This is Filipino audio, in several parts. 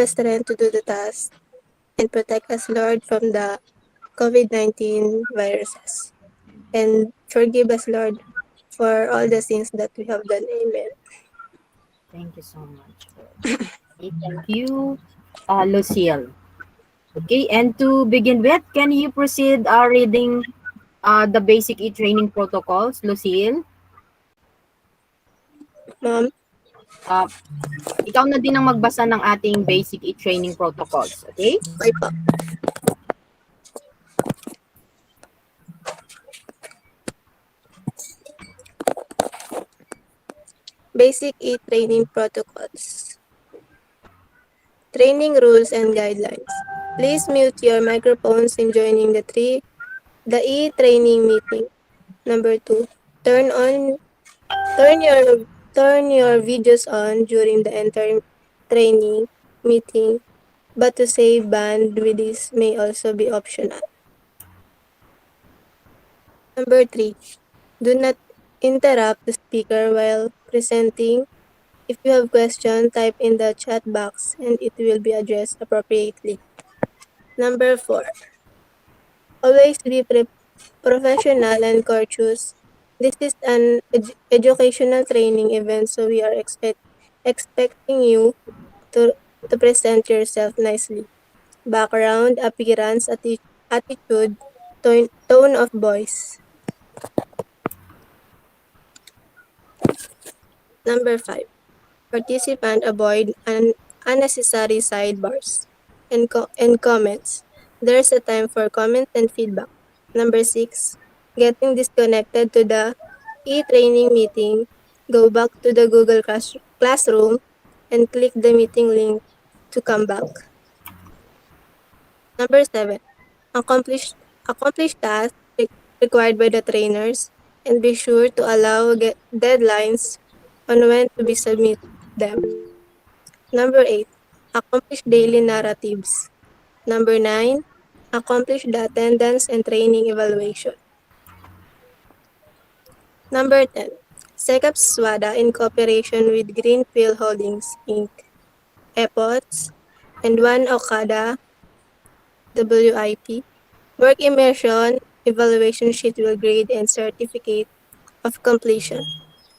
strength to do the task and protect us, Lord, from the COVID-19 viruses. And forgive us, Lord, for all the sins that we have done. Amen. Thank you so much. Okay, thank you, Lucille. Okay, and to begin with, can you proceed reading the basic e-training protocols, Lucille? Ma'am, Uh, ikaw na din ang magbasa ng ating basic e-training protocols, okay? okay po. Basic e-training protocols. Training rules and guidelines. Please mute your microphones in joining the e-training meeting. Number 2, turn on turn your turn your videos on during the entire training meeting, but to save bandwidth may also be optional. Number 3, do not interrupt the speaker while presenting. If you have questions, type in the chat box and it will be addressed appropriately. Number 4, always be professional and courteous. This is an educational training event, so we are expecting you to, to present yourself nicely. Background, appearance, attitude, tone of voice. Number 5, participant avoid unnecessary sidebars and comments. There's a time for comments and feedback. Number 6, getting disconnected to the e-training meeting. Go back to the Google Classroom and click the meeting link to come back. Number 7, accomplish accomplish tasks required by the trainers and be sure to allow deadlines on when to be submit them. Number 8, accomplish daily narratives. Number 9, accomplish the attendance and training evaluation. Number 10, SECAP-SWDA in cooperation with Greenfield Holdings Inc., EPOTS, and One Okada WIP. Work immersion evaluation sheet will grade and certificate of completion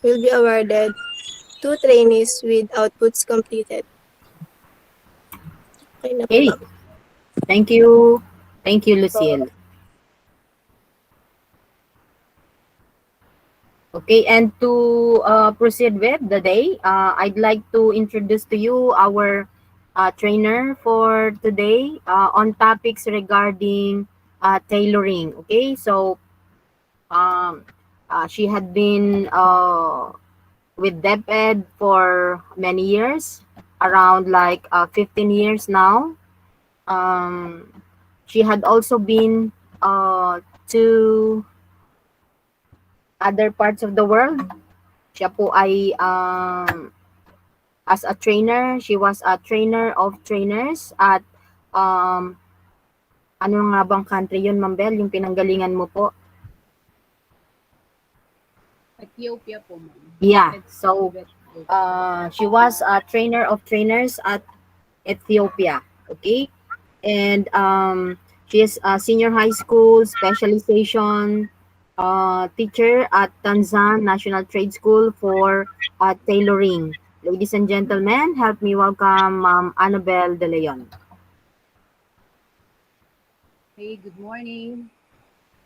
will be awarded to trainees with outputs completed. Okay na po, Okay, ma'am. thank you. Thank you, Lucille. Okay, and to proceed with the day, I'd like to introduce to you our trainer for today on topics regarding tailoring. Okay, so um, she had been with DepEd for many years, around like 15 years now. Um, she had also been to other parts of the world. Siya po ay as a trainer, she was a trainer of trainers at um, ano nga bang country yun, Ma'am Bel, yung pinanggalingan mo po? Ethiopia po, ma'am. Yeah, so she was a trainer of trainers at Ethiopia, okay? And she is a senior high school specialization teacher at Tanzan National Trade School for tailoring. Ladies and gentlemen, help me welcome Ma'am Annabel De Leon. Hey, good morning.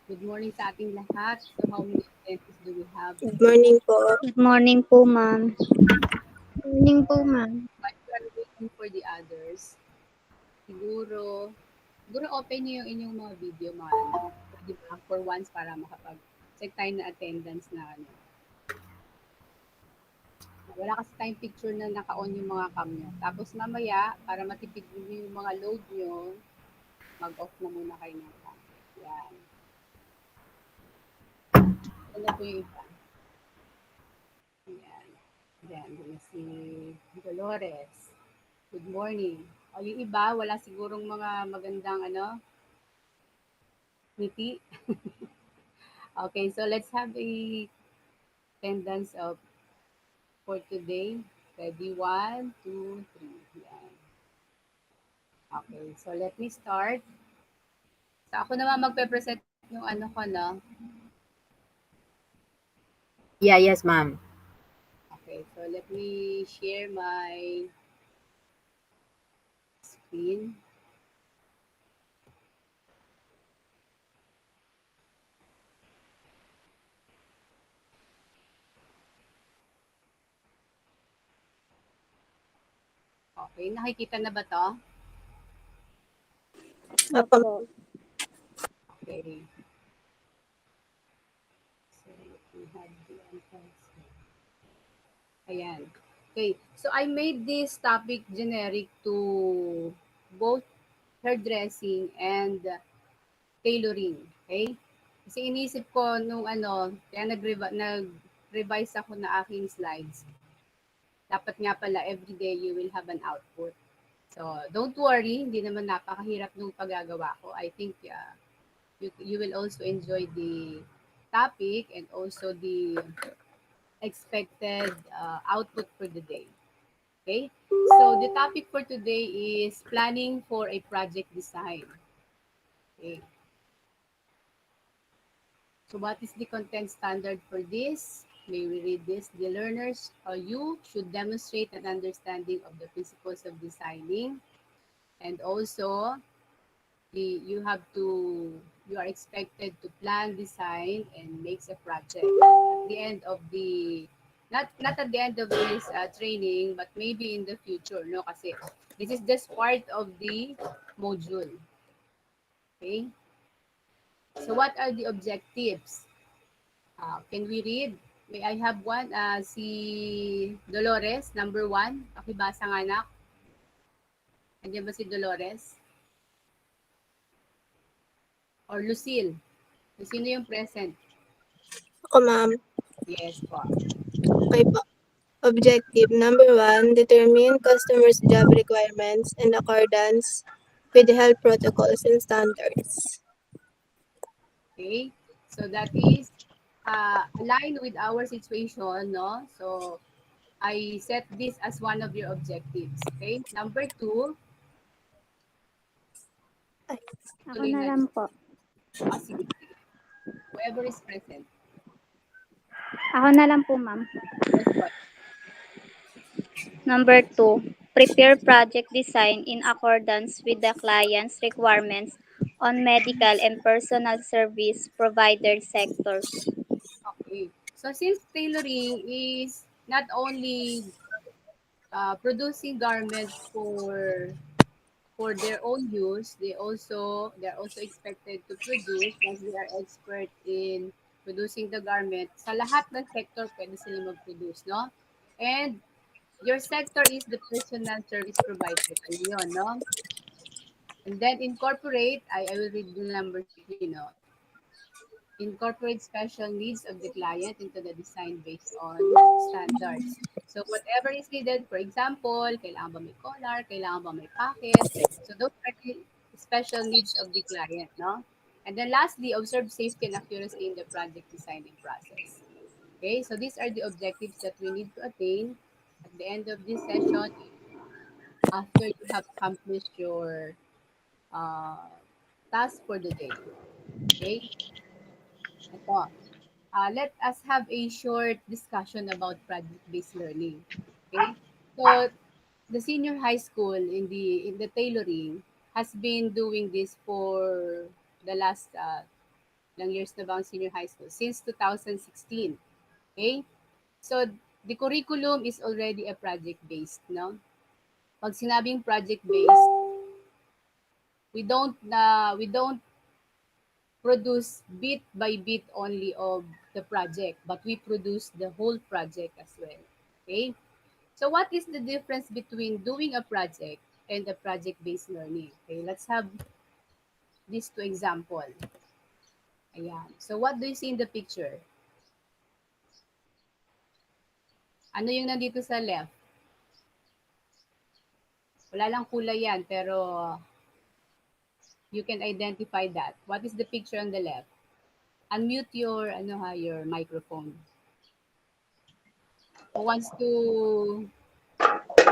Good morning sa ating lahat. So how many attendees do we have? Good morning po. Good morning po, ma'am. Good morning po, ma'am. While we are waiting for the others, siguro open niyo yung inyong mga video, mga ano, di ba? For once para makapag-check tayo na attendance na ano. Wala kasi tayong picture na naka-on yung mga cam nyo. Tapos mamaya, para matipid niyo yung mga load nyo, mag-off na muna kayo ng cam. Yan. Ano po yung iba? Yan. Yan. Si Dolores. Good morning. O yung iba, wala sigurong mga magandang ngiti. Okay, so let's have a attendance of for today. Ready? 1, 2, 3. Yan. Okay, so let me start. So ako naman magpe-present yung ano ko, no? Yeah, yes, ma'am. Okay, so let me share my screen. Okay, nakikita na ba to? Opo. Opo. Okay. So let me have the answers. Ayan. Okay, so I made this topic generic to both hairdressing and tailoring. Okay? Kasi inisip ko nung ano, kaya nag-revise ako na aking slides. Dapat nga pala everyday you will have an output. So, don't worry, hindi naman napakahirap nung paggagawa ko. I think you will also enjoy the topic and also the expected output for the day. Okay? So, the topic for today is planning for a project design. Okay. So what is the content standard for this? May we read this? The learners or you should demonstrate an understanding of the principles of designing, and also you have to you are expected to plan, design, and make a project at the end of the not at the end of this training, but maybe in the future, no? Kasi this is just part of the module. Okay. So what are the objectives? Can we read? May I have one? Si Dolores, number 1. Pakibasa nga anak. Andiyan ba si Dolores? Or Lucille? Sino yung present? Ako, ma'am. Yes po. Okay po. Objective number 1, determine customers' job requirements in accordance with the health protocols and standards. Okay? So that is aligned with our situation, no? So I set this as one of your objectives. Okay? Number 2, Ay, Ako tuloy na na. lang po. Sige, sige. Whoever is present. Ako na lang po, ma'am. Yes po. Number 2, prepare project design in accordance with the client's requirements on medical and personal service provider sectors. Okay. So since tailoring is not only producing garments for their own use, they're also expected to produce once they are expert in producing the garment. Sa lahat ng sector, pwede sila mag-produce, no? And your sector is the personal service provider. Kayo yun, no? And then incorporate, I will read the number 3, no? Incorporate special needs of the client into the design based on standards. So whatever is needed, for example, kailangan ba may collar, kailangan ba may pocket. So those are the special needs of the client, no? And then lastly, observe safety and accuracy in the project designing process. Okay, so these are the objectives that we need to attain at the end of this session after you have accomplished your uh, task for the day. Okay, ito. Let us have a short discussion about project-based learning. Okay? So, the senior high school in the tailoring has been doing this for the last ilang years na ba ang senior high school? Since 2016. Okay? So, the curriculum is already a project-based, no? Pag sinabing project-based, we don't produce bit by bit only of the project, but we produce the whole project as well. Okay? So what is the difference between doing a project and the project-based learning? Okay, let's have these two example. Ayan. So what do you see in the picture? Ano yung nandito sa left? Wala lang kulay yan, pero you can identify that. What is the picture on the left? Unmute your your microphone. Who wants to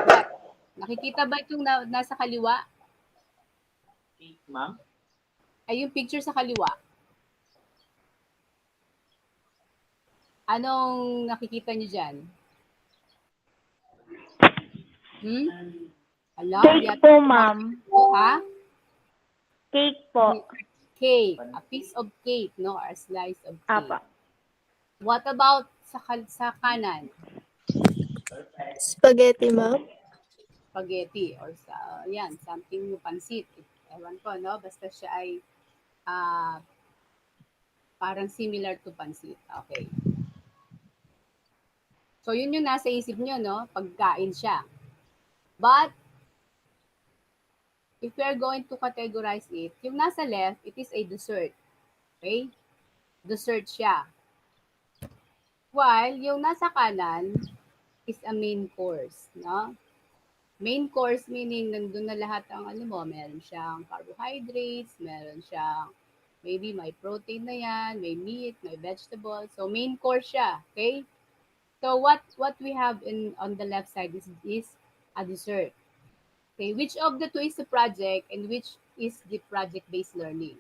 what? Nakikita ba itong nasa kaliwa? Ay, yung picture sa kaliwa. Anong nakikita niyo dyan? Ala, Cake yata po, kumain ma'am. po, ha? Cake po. Cake. A piece of cake, no? Or a slice of cake. Apa. What about sa kanan? Spaghetti, ma'am. Spaghetti or sa, yan, something pansit. Ewan ko, no? Basta siya ay ah, parang similar to pansit. Okay. So, yun yung nasa isip nyo, no? Pagkain siya. But, if we are going to categorize it, yung nasa left, it is a dessert. Okay? Dessert siya. While yung nasa kanan is a main course, no? Main course meaning nandun na lahat ang ano mo, meron siyang carbohydrates, meron siyang maybe may protein na yan, may meat, may vegetables. So main course siya, okay? So what we have in on the left side is a dessert. Okay, which of the two is the project and which is the project-based learning?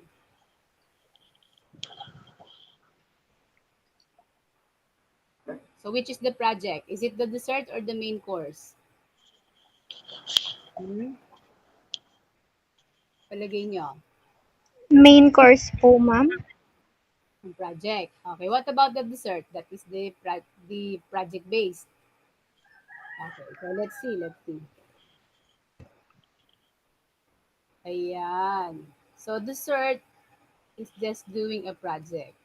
So which is the project? Is it the dessert or the main course? Hmm? Palagay nyo. Main course po, ma'am. Ang project. Okay, what about the dessert? That is the project-based. Okay, so let's see. Ayan. So dessert is just doing a project.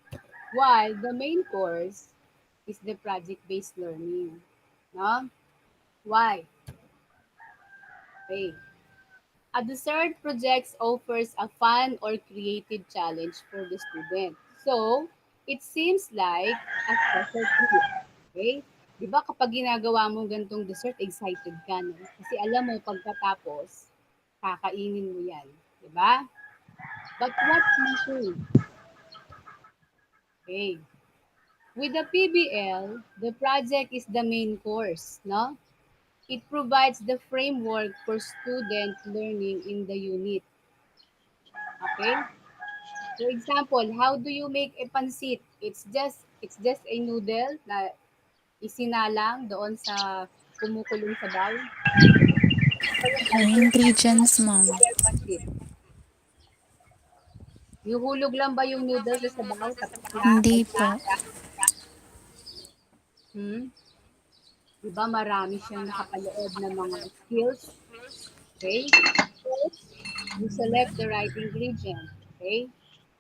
While the main course is the project-based learning. No? Why? Okay. A dessert project offers a fun or creative challenge for the student. So, it seems like a special treat. Okay? Di ba kapag ginagawa mo gantong dessert, excited ka, no? Kasi alam mo, pagkatapos, kakainin mo yan. Di ba? But what's missing? Okay. With the PBL, the project is the main course, no? It provides the framework for student learning in the unit. Okay? For example, how do you make a pansit? It's just a noodle na isinalang doon sa kumukulong sabaw. Ano ba yung May pancit? ingredients, ma'am. Real pancit. Yuhulog lang ba yung noodles sa sabaw tapos na? Hindi po. Hmm? Diba marami siyang nakapaloob na mga skills? Okay? First, you select the right ingredient. Okay?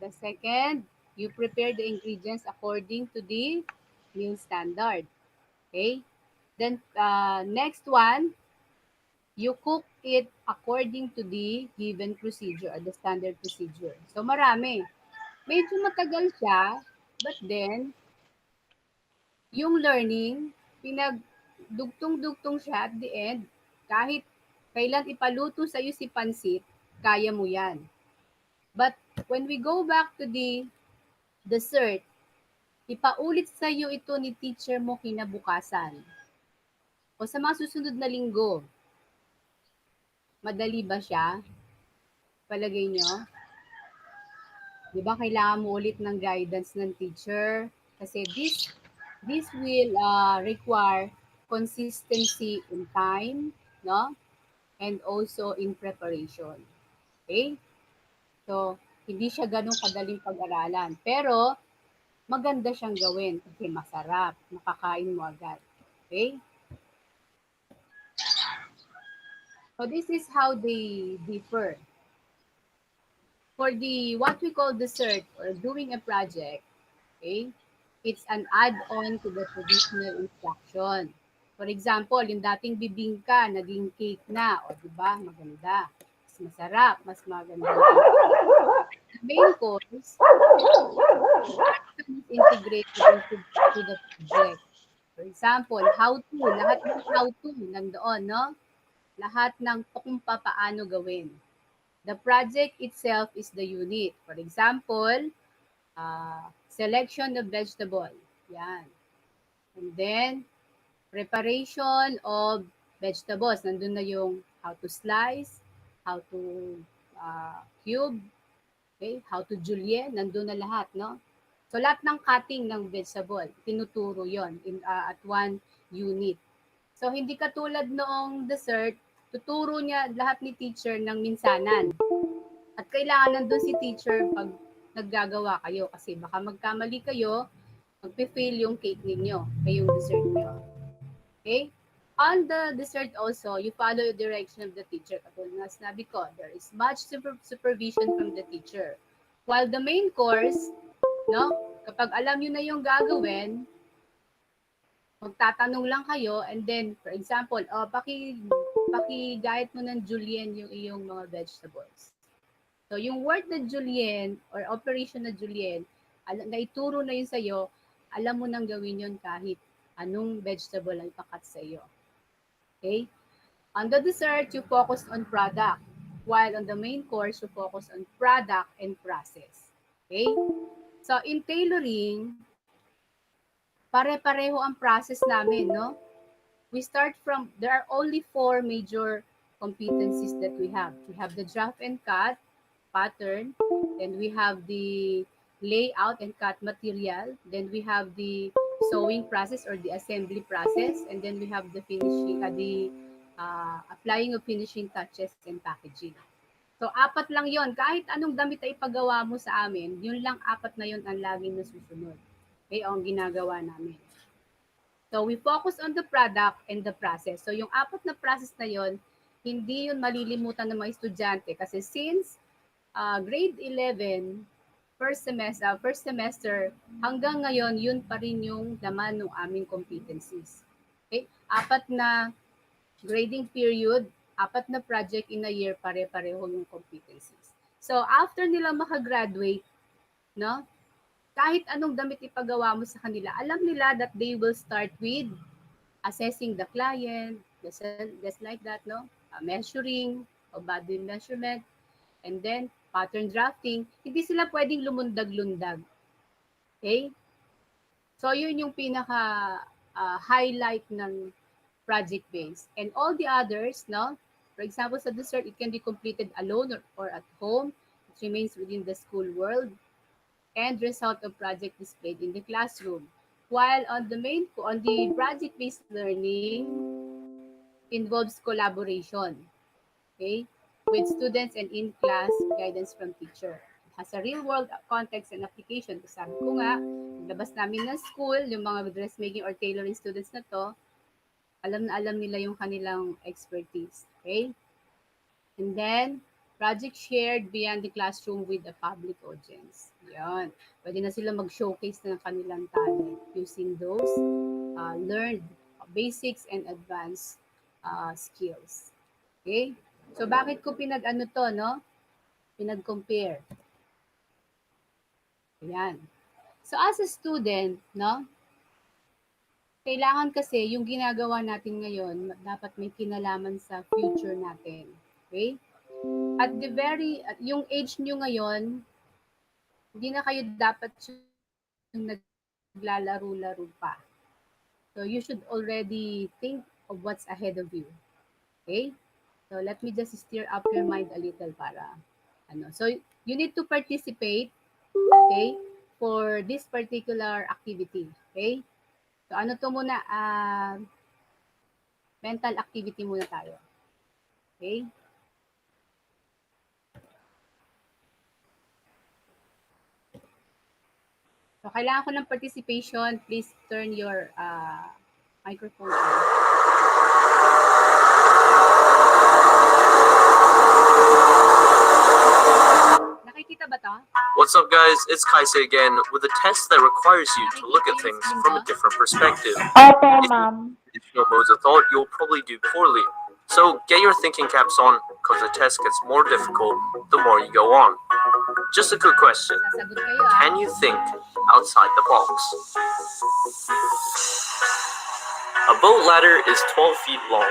The second, you prepare the ingredients according to the meal standard. Okay? Then, next one, you cook it according to the given procedure or the standard procedure. So, marami. Medyo matagal siya, but then, yung learning, pinagdugtong-dugtong siya at the end. Kahit kailan ipaluto sa'yo si pansit, kaya mo yan. But when we go back to the dessert, ipaulit sa'yo ito ni teacher mo kinabukasan o sa mga susunod na linggo. Madali ba siya? Palagay nyo? Di ba kailangan mo ulit ng guidance ng teacher? Kasi this will require consistency in time, no? And also in preparation. Okay? So, hindi siya ganun kadaling pag-aralan. Pero, maganda siyang gawin kasi masarap. Makakain mo agad. Okay? So, this is how they differ. For the what we call dessert or doing a project, okay, it's an add-on to the traditional instruction. For example, yung dating bibingka, naging cake na. O, di ba? Maganda. Mas masarap. Mas maganda. The main course is integrated into the project. For example, how to. Lahat ng how to nandoon, no? Lahat ng kung paano gawin. The project itself is the unit. For example, selection of vegetable. Yan. And then, preparation of vegetables. Nandun na yung how to slice, how to cube, okay? How to julienne, nandun na lahat, no? So lahat ng cutting ng vegetable, tinuturo yon at one unit. So hindi katulad noong dessert, tuturo niya lahat ni teacher ng minsanan. At kailangan nandun si teacher pag naggagawa kayo kasi baka magkamali kayo, magpe-fail yung cake ninyo, yung dessert nyo. Okay? On the dessert also, you follow the direction of the teacher. Katulad na sinabi ko, there is much supervision from the teacher. While the main course, no, kapag alam nyo na yung gagawin, magtatanong lang kayo and then, for example, paki-diet mo ng julienne yung iyong mga vegetables. So, yung word na julienne or operation na julienne, naituro na yun sa'yo, alam mo nang gawin yun kahit anong vegetable ang ipakat sa iyo. Okay? On the dessert, you focus on product, while on the main course, you focus on product and process. Okay? So, in tailoring, pare-pareho ang process namin, no? We start from, there are only 4 major competencies that we have. We have the draft and cut, pattern, then we have the layout and cut material, then we have the sewing process or the assembly process, and then we have the finishing, applying of finishing touches and packaging. So, 4 lang yon. Kahit anong damit ay ipagawa mo sa amin, yun lang 4 na yun ang laging nasusunod. Okay, ang ginagawa namin. So, we focus on the product and the process. So, yung 4 na process na yon, hindi yun malilimutan ng mga estudyante kasi since grade 11, first semester, hanggang ngayon, yun pa rin yung laman ng aming competencies. Okay? 4 na grading period, 4 na project in a year, pare-pareho yung competencies. So, after nila makagraduate, no, kahit anong damit ipagawa mo sa kanila, alam nila that they will start with assessing the client, just like that, no? Measuring, body measurement, and then pattern drafting. Hindi sila pwedeng lumundag-lundag. Okay? So, yun yung pinaka-highlight ng project-based. And all the others, no? For example, sa dessert, it can be completed alone or at home. It remains within the school world. And result of project displayed in the classroom. While on the project-based learning involves collaboration, okay, with students and in-class guidance from teacher. It has a real-world context and application. Sabi ko nga, labas namin ng school, yung mga dressmaking or tailoring students na to, alam na alam nila yung kanilang expertise. Okay? And then, project shared beyond the classroom with the public audience. Yan. Pwede na sila mag-showcase na ng kanilang talent using those learned basics and advanced skills. Okay? So, bakit ko pinag-ano to, no? Pinag-compare. Ayan. So, as a student, no? Kailangan kasi yung ginagawa natin ngayon, dapat may kinalaman sa future natin. Okay? At yung age nyo ngayon, hindi na kayo dapat yung naglalaro-laro pa. So, you should already think of what's ahead of you. Okay? So, let me just stir up your mind a little para, So, you need to participate, okay, for this particular activity. Okay? So, to muna, mental activity muna tayo. Okay? So, kailangan ko ng participation. Please turn your microphone on. Nakikita ba to? What's up, guys? It's Kaise again with a test that requires you to look at things from a different perspective. Opo, ma'am. Traditional modes of thought, you'll probably do poorly. So get your thinking caps on, because the test gets more difficult the more you go on. Just a quick question. Sasagot kayo, Can you think outside the box? A boat ladder is 12 feet long.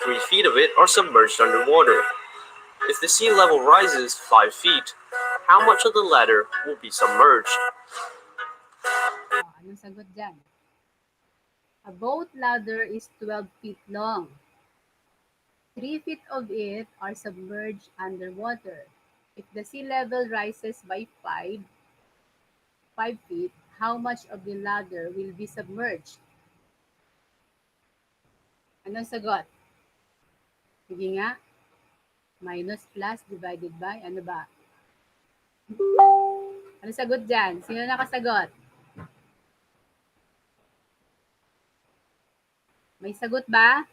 3 feet of it are submerged underwater. If the sea level rises 5 feet, how much of the ladder will be submerged? Anong sagot dyan? A boat ladder is 12 feet long. 3 feet of it are submerged underwater. If the sea level rises by 5 feet, how much of the ladder will be submerged? Anong sagot? Sige nga. Minus, plus, divided by, ano ba? Ano sagot dyan? Sino nakasagot? May sagot ba?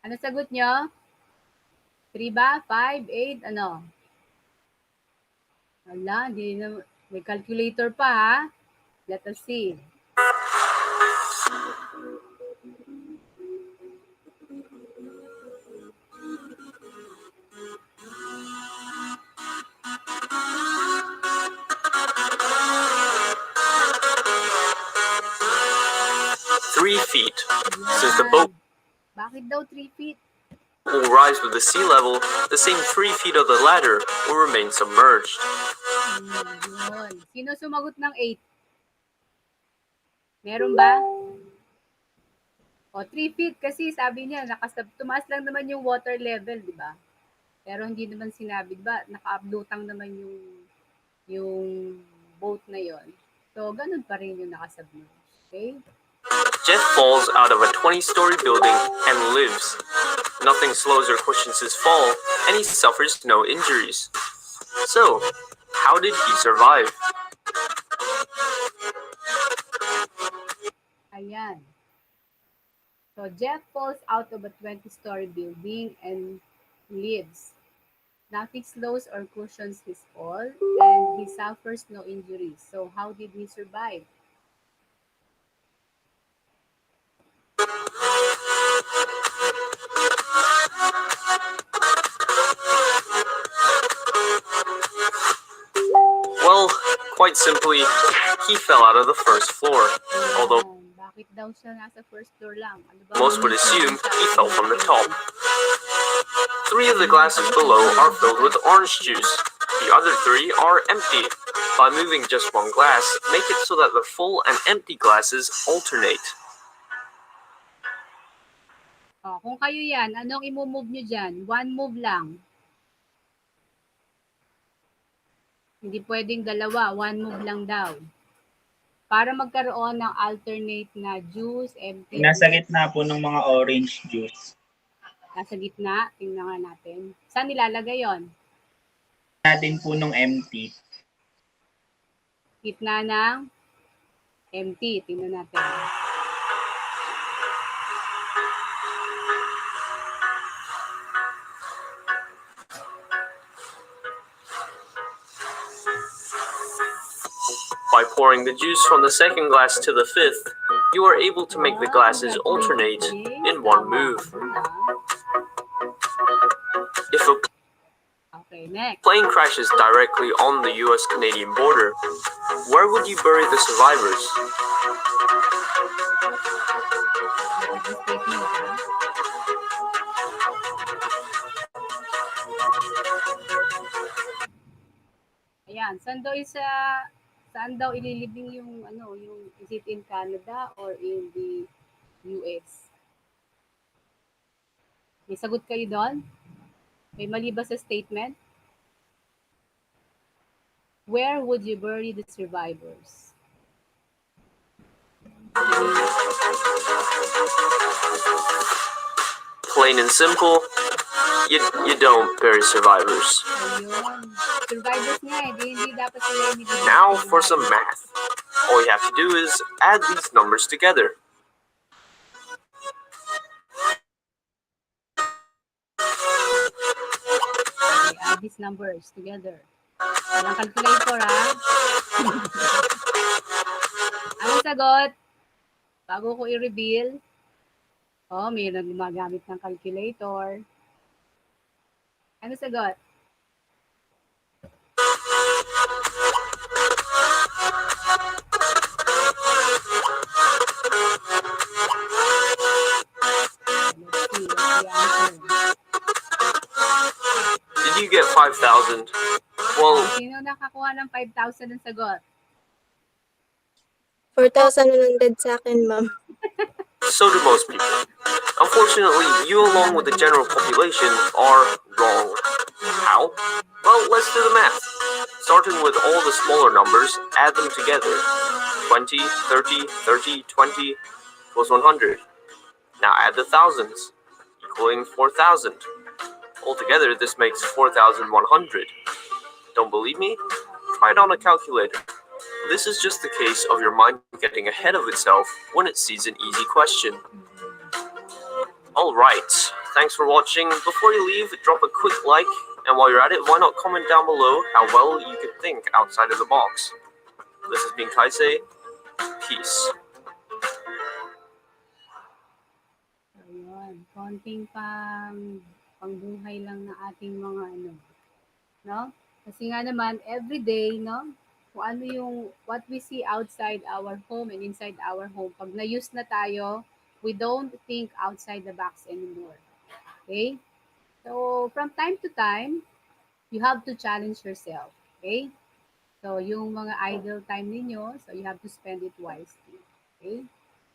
Ano sagot nyo? 3 ba? 5, 8, ano? Wala, hindi na. May calculator pa ha. Let us see. Three feet. Since the boat Bakit daw 3 feet? will rise with the sea level, the same 3 feet of the ladder will remain submerged. Yun. Sino sumagot ng 8? Meron ba? O, 3 feet kasi sabi niya, tumaas lang naman yung water level, di ba? Pero hindi naman sinabi, di ba? Naka-ablutang naman yung boat na yon. So, ganun pa rin yung nakasubmerge. Okay? Jeff falls out of a 20-story building and lives. Nothing slows or cushions his fall, and he suffers no injuries. So, how did he survive? Ayan. So, Jeff falls out of a 20-story building and lives. Nothing slows or cushions his fall, and he suffers no injuries. So, how did he survive? Well, quite simply, he fell out of the first floor. Although Bakit daw siya nasa first floor lang? Ano ba most would assume he fell from the top. 3 of the glasses below are filled with orange juice. The other 3 are empty. By moving just one glass, make it so that the full and empty glasses alternate. Oh, kung kayo yan, anong i-move nyo dyan? One move lang. Hindi pwedeng dalawa, one move lang daw. Para magkaroon ng alternate na juice, empty. Nasa gitna po ng mga orange juice. Nasa gitna, tingnan nga natin. Saan nilalagay yon? Natin po nung empty. Gitna ng empty. Tingnan natin. By pouring the juice from the second glass to the fifth, you are able to make the glasses alternate in one move. If a Okay, next. plane crashes directly on the US-Canadian border, where would you bury the survivors? Ayan, saan daw ililibing yung is it in Canada or in the US? May sagot kayo doon? May mali ba sa statement? Where would you bury the survivors? Plain and simple, you don't bury survivors. Ayun. Survivors nga eh. Hindi dapat sila inibigay. Now for some math. All you have to do is add these numbers together. Okay, add these numbers together. Walang calculator ha. Anong sagot? Bago ko i-reveal. Oh, mayroon gumagamit ng calculator. Ano sagot? Let's see, what's the answer? Did you get 5,000? Well, Sino nakakuha ng 5,000 ng sagot? 4,100 sa akin, ma'am. So do most people. Unfortunately, you along with the general population are wrong. How? Well, let's do the math. Starting with all the smaller numbers, add them together. 20, 30, 30, 20 equals 100. Now add the thousands, equaling 4,000. Altogether, this makes 4,100. Don't believe me? Try it on a calculator. This is just the case of your mind getting ahead of itself when it sees an easy question. Alright, thanks for watching. Before you leave, drop a quick like, and while you're at it, why not comment down below how well you could think outside of the box. This has been Kaise. Peace. So, yun. Konting pangbuhay lang ng ating mga ano, no? Kasi nga naman, every day, no? Kung ano yung what we see outside our home and inside our home, pag na-use na tayo, we don't think outside the box anymore. Okay? So, from time to time, you have to challenge yourself. Okay? So, yung mga idle time ninyo, so you have to spend it wisely. Okay?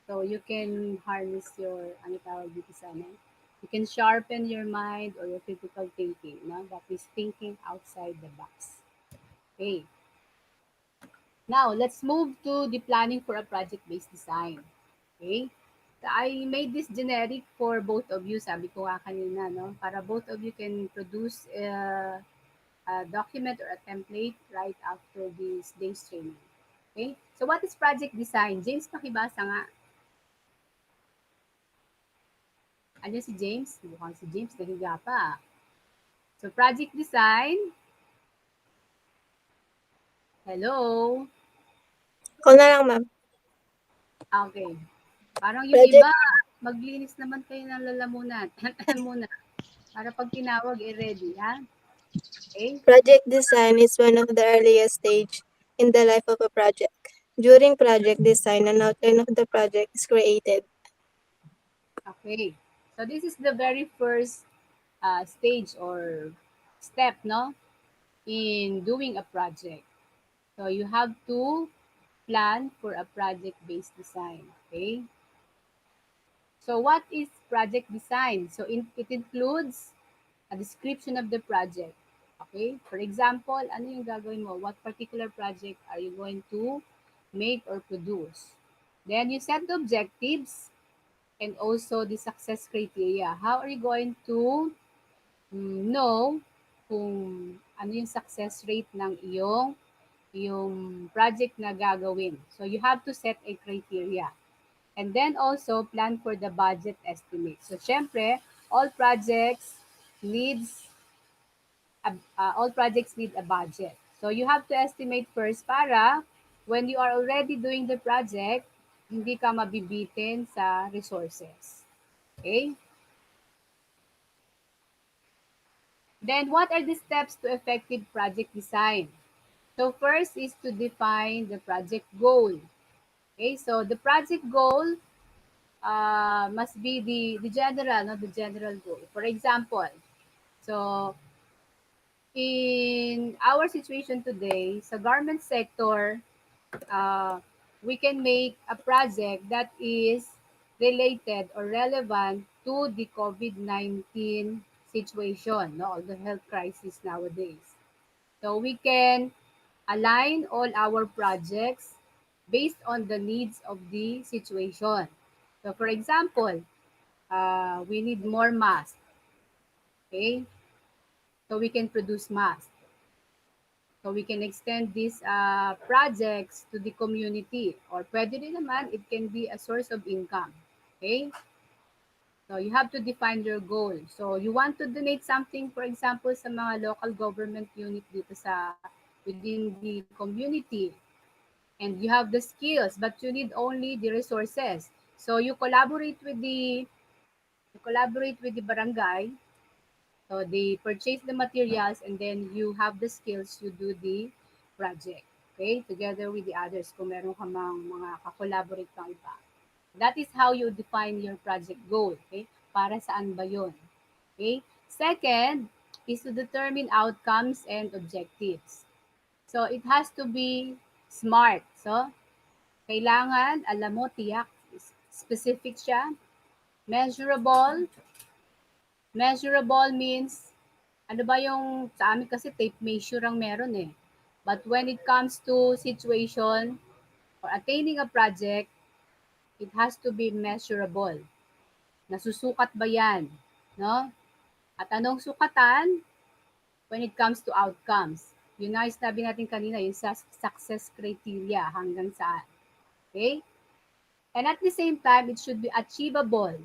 So, you can harness your, ano tawag dito sana? You can sharpen your mind or your critical thinking, no? That is thinking outside the box. Okay. Now, let's move to the planning for a project-based design. Okay? So, I made this generic for both of you, sabi ko nga kanina, no? Para both of you can produce a document or a template right after this day's training. Okay? So, what is project design? James, pakibasa nga. Ano si James? Mukhang si James nahiga pa. So, project design. Hello? Ako na lang, ma'am. Okay. Parang yung Project, iba, maglinis naman kayo ng lalamunan. muna. Para pag tinawag, ready, ha? Okay? project design is one of the earliest stage in the life of a project. During project design, an outline of the project is created. Okay. So, this is the very first stage or step, no? In doing a project. So, you have to plan for a project-based design. Okay? So, what is project design? So, it includes a description of the project. Okay? For example, ano yung gagawin mo? What particular project are you going to make or produce? Then, you set the objectives and also the success criteria. How are you going to know kung ano yung success rate ng yung project na gagawin? So, you have to set a criteria. And then also plan for the budget estimate. So, syempre, all projects needs all projects need a budget. So, you have to estimate first para when you are already doing the project, hindi ka mabibitin sa resources. Okay? Then, what are the steps to effective project design? So, first is to define the project goal. Okay, so the project goal must be the general, not the general goal. For example, so in our situation today, sa garment sector, we can make a project that is related or relevant to the COVID-19 situation, no, the health crisis nowadays. So we can align all our projects based on the needs of the situation. So for example, we need more masks. Okay? So we can produce masks. So we can extend these projects to the community. Or pwede rin naman, it can be a source of income. Okay? So you have to define your goal. So you want to donate something, for example, sa mga local government unit dito sa within the community. And you have the skills, but you need only the resources. So you collaborate with the barangay. So they purchase the materials and then you have the skills to do the project. Okay? Together with the others kung meron ka mga ka-collaborate pang iba. That is how you define your project goal. Okay? Para saan ba yun? Okay? Second is to determine outcomes and objectives. So it has to be smart. So kailangan, alam mo, tiyak, specific siya. Measurable. Measurable means, ano ba yung, sa amin kasi tape measure ang meron eh. But when it comes to situation or attaining a project, it has to be measurable. Nasusukat ba yan? No? At anong sukatan? When it comes to outcomes. Yun na yung sinabi natin kanina, yung success criteria hanggang saan. Okay? And at the same time, it should be achievable.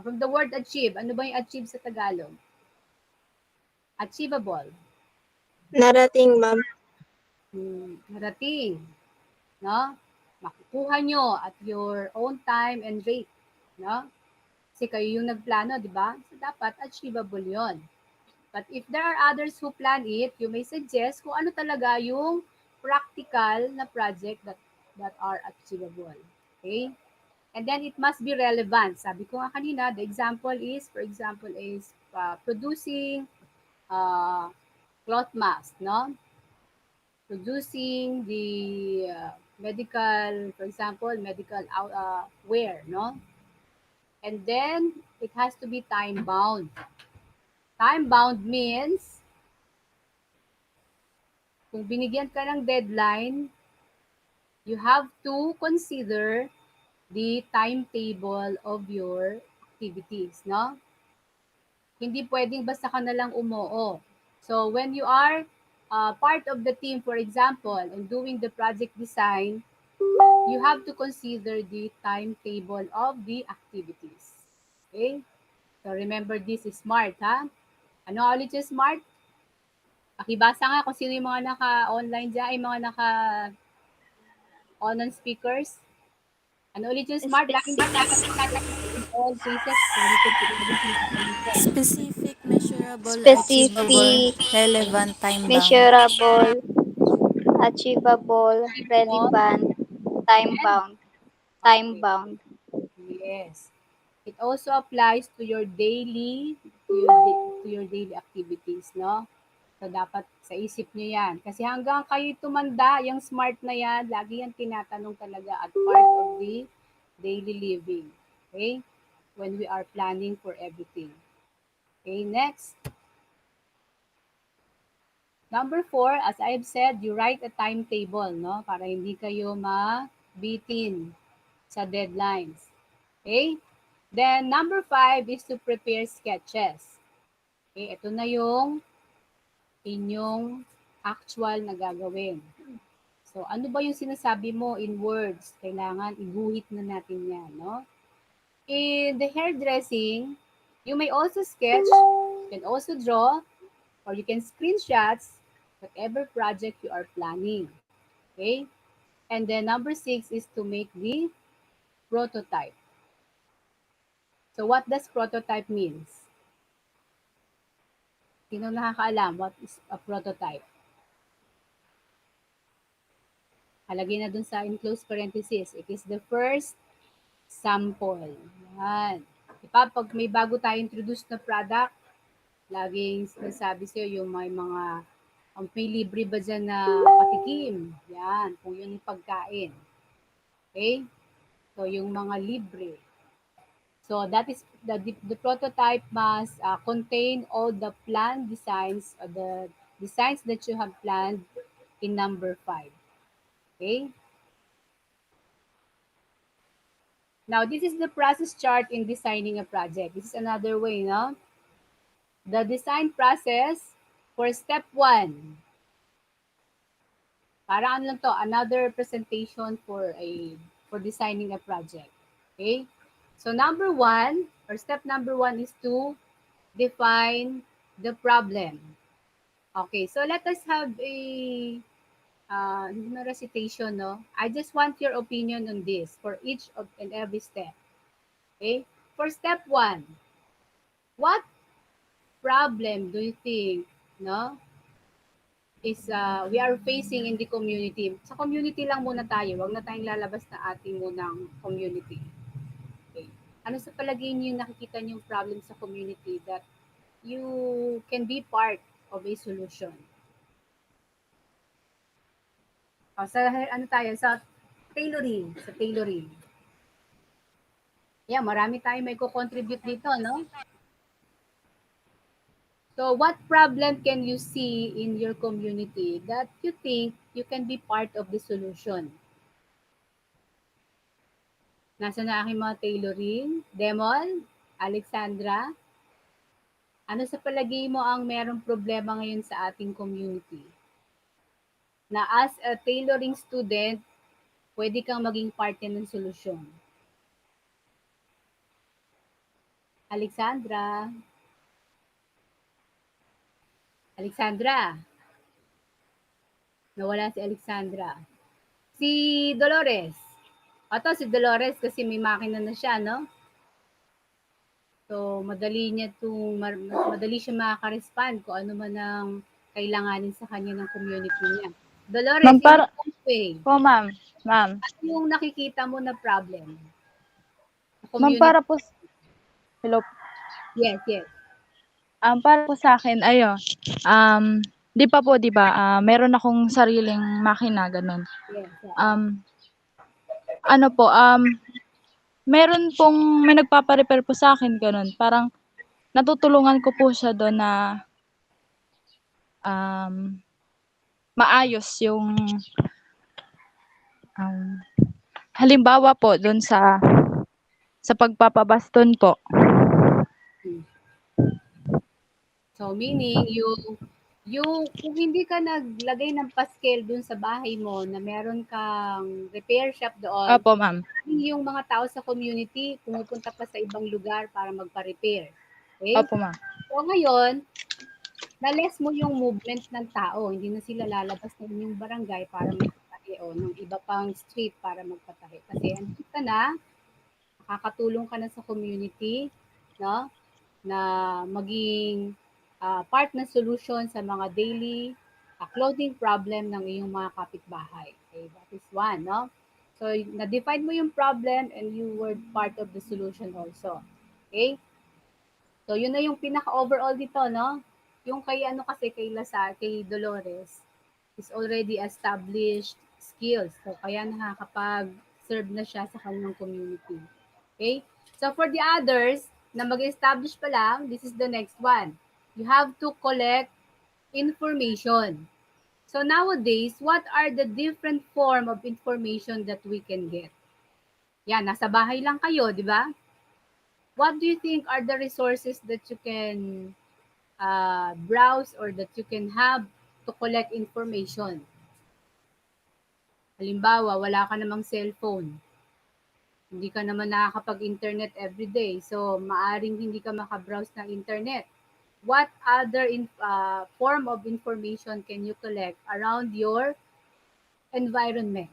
From the word achieve, ano ba yung achieve sa Tagalog? Achievable. Narating, ma'am. Narating. No? Makukuha nyo at your own time and rate. No? Kasi kayo yung nagplano, di ba? So, dapat achievable yon. But if there are others who plan it, you may suggest kung ano talaga yung practical na project that are achievable. Okay? And then it must be relevant. Sabi ko nga kanina, the example is, for example, is producing cloth mask, no? Producing the medical, for example, medical wear, no? And then it has to be time bound. Time bound means kung binigyan ka ng deadline, you have to consider the timetable of your activities, no? Hindi pwedeng basta ka na lang umoo. So when you are part of the team, for example, and doing the project design, you have to consider the timetable of the activities. Okay? So remember, this is SMART, ha? Ano ulit yung SMART? Pakibasa nga kung sino yung mga naka-online dyan, ay mga naka-on speakers. Ano ulit yung SMART? Laging tinatanong in all cases. Specific, measurable, achievable, Specific, relevant, time-bound. measurable, achievable, Achievable. relevant, time-bound. Okay. Time-bound. Yes. It also applies to your daily, to your daily activities, no? So, dapat sa isip nyo yan. Kasi hanggang kayo tumanda, yung SMART na yan, lagi yan tinatanong talaga at part of the daily living. Okay? When we are planning for everything. Okay, next. Number 4, as I've said, you write a timetable, no? Para hindi kayo mabitin sa deadlines. Okay? Then, number 5 is to prepare sketches. Okay, ito na yung inyong actual na gagawin. So, ano ba yung sinasabi mo in words? Kailangan iguhit na natin yan, no? In the hairdressing, you may also sketch, you can also draw, or you can screenshots whatever project you are planning. Okay? And then number 6 is to make the prototype. So what does prototype means? Sino nakakaalam what is a prototype? Halagay na dun sa enclosed parenthesis. It is the first sample. Yan. Diba, pag may bago tayo introduce na product, laging sinasabi sa'yo yung may mga may libre ba dyan na patikim? Yan, kung yun yung pagkain. Okay? So, yung mga libre. So, that is the prototype must contain all the planned designs or the designs that you have planned in number 5. Okay? Now, this is the process chart in designing a project. This is another way, no? The design process for step 1. Para ano lang to, another presentation for designing a project. Okay? So number 1, or step number 1 is to define the problem. Okay, so let us have a recitation, no? I just want your opinion on this for each of and every step. Okay? For step 1, what problem do you think, no, is we are facing in the community? Sa community lang muna tayo, wag na tayong lalabas na ating munang community. Okay. Ano sa palagay niyo yung nakikita niyong problem sa community that you can be part of a solution? Sa ano tayo? Sa tailoring. Yeah, marami tayong may contribute dito, no? So what problem can you see in your community that you think you can be part of the solution? Nasa na aking mga tailoring? Demol? Alexandra? Ano sa palagay mo ang merong problema ngayon sa ating community? Na as a tailoring student, pwede kang maging parte ng solusyon. Alexandra? Alexandra? Nawala si Alexandra. Si Dolores? Ito si Dolores kasi may makina na siya, no? So, madali siya makaka-respond kung ano man ang kailanganin sa kanya ng community niya. Dolores, Ma'am, in para your own way, po, ma'am. Ma'am. ano yung nakikita mo na problem sa Ma'am, community? hello. Yes, yes. Para po sa akin, ayun, 'di pa po, 'di ba, meron akong sariling makina, gano'n. Yes, Ano po, meron pong may nagpapa-repair po sa akin, gano'n. Parang natutulungan ko po siya do'n na, maayos yung, um, halimbawa po do'n sa pagpapabaston po. So, meaning, kung hindi ka naglagay ng paskel dun sa bahay mo na meron kang repair shop doon, Opo, ma'am. yung mga tao sa community pumupunta pa sa ibang lugar para magpa-repair. Okay? Opo, ma'am. So, ngayon, na-less mo yung movement ng tao. Hindi na sila lalabas ng inyong barangay para magpatahi o ng iba pang street para magpatahi. Kasi andito ka na, nakakatulong ka na sa community, no? Na maging part ng solution sa mga daily clothing problem ng iyong mga kapitbahay. Okay, that is one, no? So, na-define mo yung problem and you were part of the solution also. Okay? So, yun na yung pinaka-overall dito, no? Yung kay kay Dolores, is already established skills. So, kaya nakakapag-serve na siya sa kanyang community. Okay? So, for the others, na mag-establish pa lang, this is the next one. You have to collect information. So, nowadays, what are the different form of information that we can get? Yan, nasa bahay lang kayo, di ba? What do you think are the resources that you can browse or that you can have to collect information? Halimbawa, wala ka namang cellphone. Hindi ka naman nakakapag-internet everyday. So, maaring hindi ka makabrowse ng internet. What other form of information can you collect around your environment?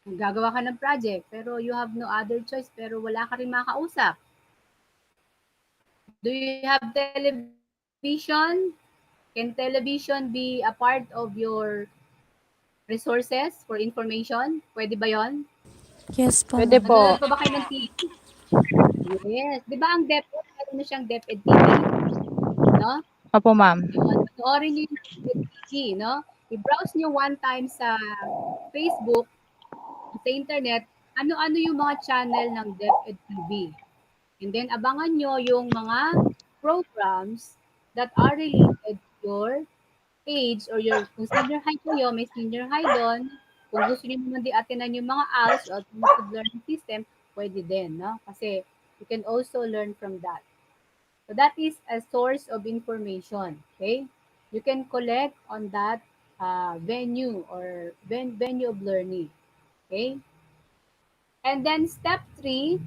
Gagawa ka ng project, pero you have no other choice, pero wala ka rin makausap. Do you have television? Can television be a part of your resources for information? Pwede ba yon? Yes po, Puwede ma'am. po. Nanonood pa ba kayo ng TV? Yes. Di ba ang DepEd, meron na siyang DepEd TV? No? Opo, ma'am. Yun. Panoorin niyo yung DepEd TV, no? I-browse niyo one time sa Facebook, sa internet, ano-ano yung mga channel ng DepEd TV. And then, abangan nyo yung mga programs that are related to your age or kung senior high kayo, may senior high doon. Kung gusto niyo naman di-attendan yung mga ALS o Alternative Learning System, pwede din, no? Kasi you can also learn from that. So that is a source of information, okay? You can collect on that venue or venue of learning, okay? And then step 3,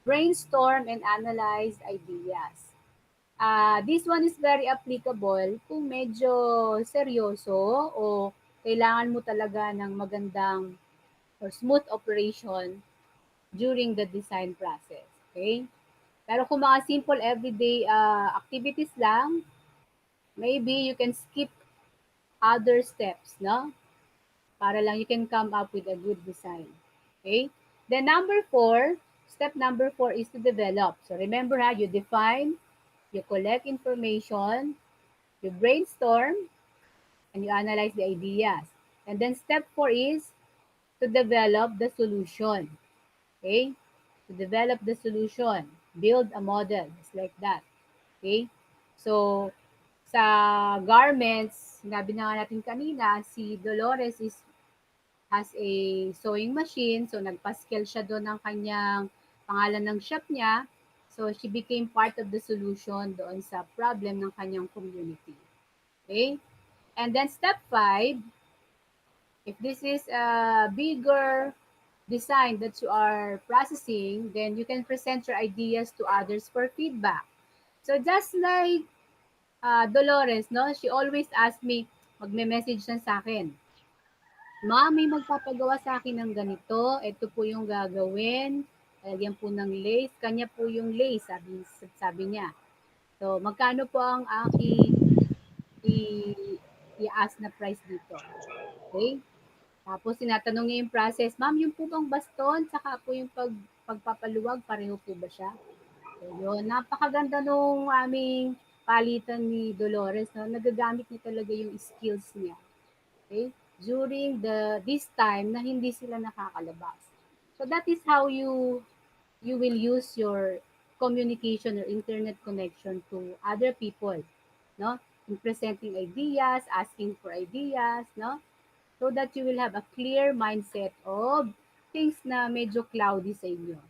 brainstorm and analyze ideas. This one is very applicable kung medyo seryoso o kailangan mo talaga ng magandang or smooth operation during the design process. Okay? Pero kung mga simple everyday activities lang, maybe you can skip other steps, no? Para lang you can come up with a good design. Okay? Then step number 4 is to develop. So remember you define, you collect information, you brainstorm, and you analyze the ideas. And then step 4 is to develop the solution. Okay? To develop the solution, build a model, just like that. Okay? So, sa garments, sinabi na nga natin kanina, si Dolores has a sewing machine. So, nagpa-scale siya doon ng kanyang pangalan ng shop niya. So, she became part of the solution doon sa problem ng kanyang community. Okay? And then step 5, if this is a bigger design that you are processing, then you can present your ideas to others for feedback. So just like Dolores, no, she always asks me, magme-message siya sa akin, "Ma, may magpapagawa sa akin ng ganito, ito po yung gagawin, lagyan po ng lace, kanya po yung lace," sabi niya. So, magkano po ang aking i-ask na price dito? Okay? Tapos tinatanong niya yung process, "Ma'am, yung po bang baston, saka po yung pagpapaluwag, pareho po ba siya?" So, yun, napakaganda nung aming palitan ni Dolores, no? Nagagamit niya talaga yung skills niya. Okay? During this time na hindi sila nakakalabas. So that is how you will use your communication or internet connection to other people, no? In presenting ideas, asking for ideas, no? So that you will have a clear mindset of things na medyo cloudy sa inyo.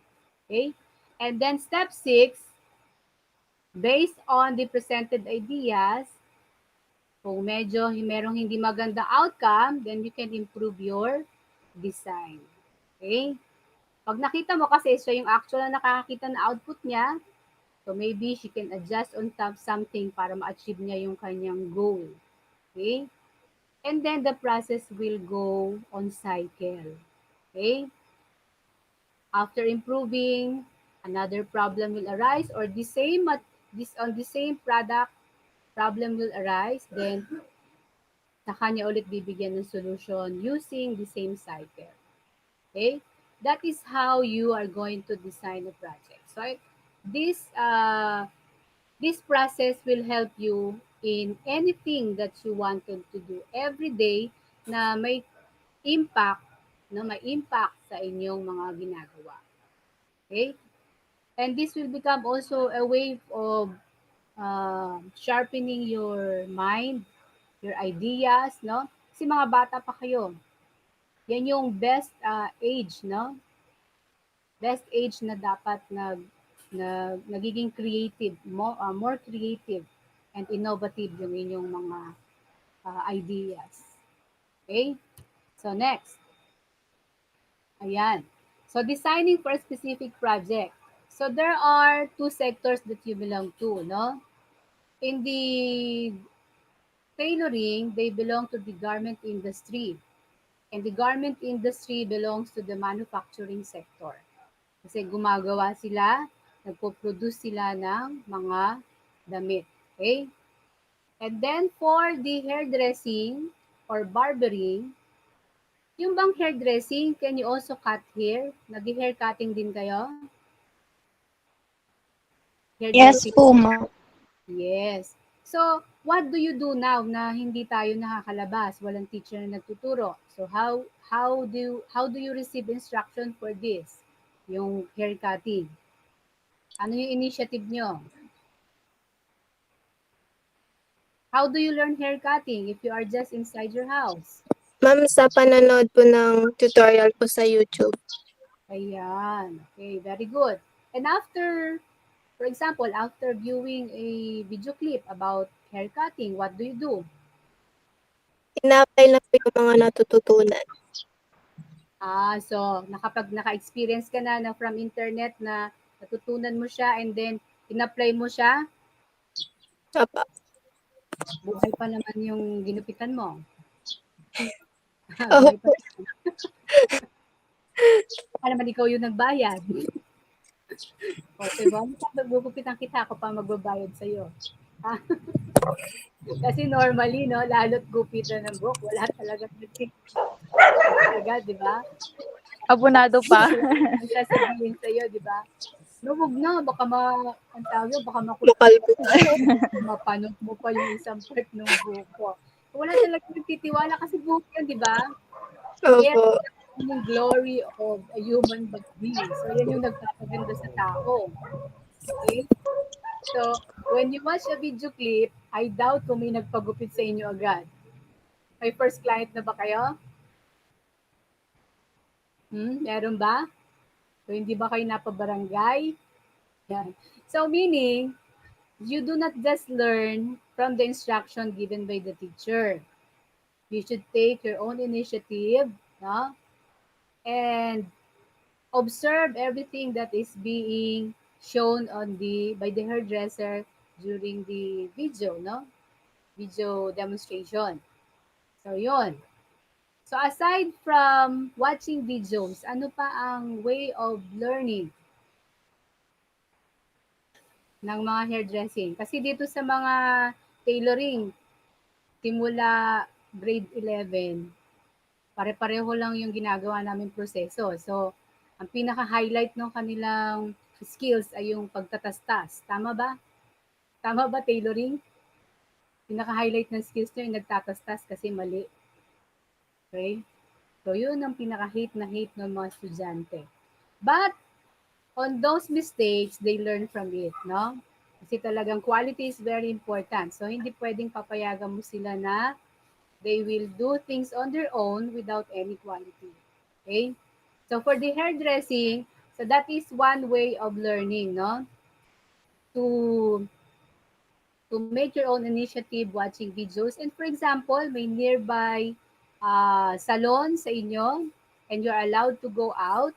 Okay? And then step 6, based on the presented ideas, kung medyo merong hindi maganda outcome, then you can improve your design. Okay? Pag nakita mo kasi siya yung actual na nakakakita na output niya, so maybe she can adjust on top something para ma-achieve niya yung kanyang goal. Okay? And then the process will go on cycle. Okay? After improving, another problem will arise, or on the same product, problem will arise, then sa kanya ulit bibigyan ng solution using the same cycle. Okay? That is how you are going to design a project. So this process will help you in anything that you wanted to do every day na may impact, may impact sa inyong mga ginagawa. Okay? And this will become also a way of sharpening your mind, your ideas, no? Kasi mga bata pa kayo. Yan yung best age, no? Best age na dapat nagiging creative, more creative and innovative yung inyong mga ideas. Okay? So next. Ayan. So designing for a specific project. So there are 2 sectors that you belong to, no? In the tailoring, they belong to the garment industry. And the garment industry belongs to the manufacturing sector. Kasi gumagawa sila, nagpo-produce sila ng mga damit. Okay? And then for the hairdressing or barbering, yung bang hairdressing, can you also cut hair? Nag-hair cutting din kayo? Yes Hairdressing? po, ma'am. Yes. So, what do you do now na hindi tayo nakakalabas, walang teacher na nagtuturo? So, how do you receive instruction for this? Yung hair cutting. Ano yung initiative nyo? How do you learn hair cutting if you are just inside your house? Ma'am, sa panonood po ng tutorial po sa YouTube. Ayan. Okay, very good. And after, for example, after viewing a video clip about hair cutting, what do you do? Ina-apply na po yung mga natututunan. So kapag naka-experience ka na from internet na natutunan mo siya and then in-apply mo siya, Opo. buhay pa naman yung ginupitan mo. Opo. Buhay pa naman. Baka naman ikaw yung nagbayad. O, diba? Gugupitan kita, ako pa magbabayad sa'yo. Kasi normally, no, lalo't gupitan ng buhok, wala talaga talaga, di ba? Abonado pa. Ang sasabihin sa'yo, di ba? No, wag na, baka ang tawag yun, baka Makalbo. mapanot mo pa yung isang part ng buhok ko. Wala talaga nagtitiwala kasi buhok yun, di ba? Yes, Opo. yung glory of a human body. So, yan yung nagpapaganda sa tao. Okay? So, when you watch a video clip, I doubt kung may nagpagupit sa inyo agad. May first client na ba kayo? Meron ba? So, hindi ba kayo napabarangay? Yan. So, meaning, you do not just learn from the instruction given by the teacher. You should take your own initiative, no? And observe everything that is being shown on the by the hairdresser during the video, no? Video demonstration. So, yun. So, aside from watching videos, ano pa ang way of learning ng mga hairdressing? Kasi dito sa mga tailoring, simula grade 11, pare-pareho lang yung ginagawa namin proseso. So, ang pinaka-highlight ng kanilang skills ay yung pagtatastas. Tama ba? Tama ba, tailoring? Pinaka-highlight ng skills nyo yung nagtatastas kasi mali. Okay? So, yun ang pinaka-hate na hate ng mga estudyante. But, on those mistakes, they learn from it, no? Kasi talagang quality is very important. So, hindi pwedeng papayagan mo sila na they will do things on their own without any quality. Okay? So, for the hairdressing, so that is one way of learning, no? To make your own initiative watching videos. And for example, may nearby salon sa inyo and you're allowed to go out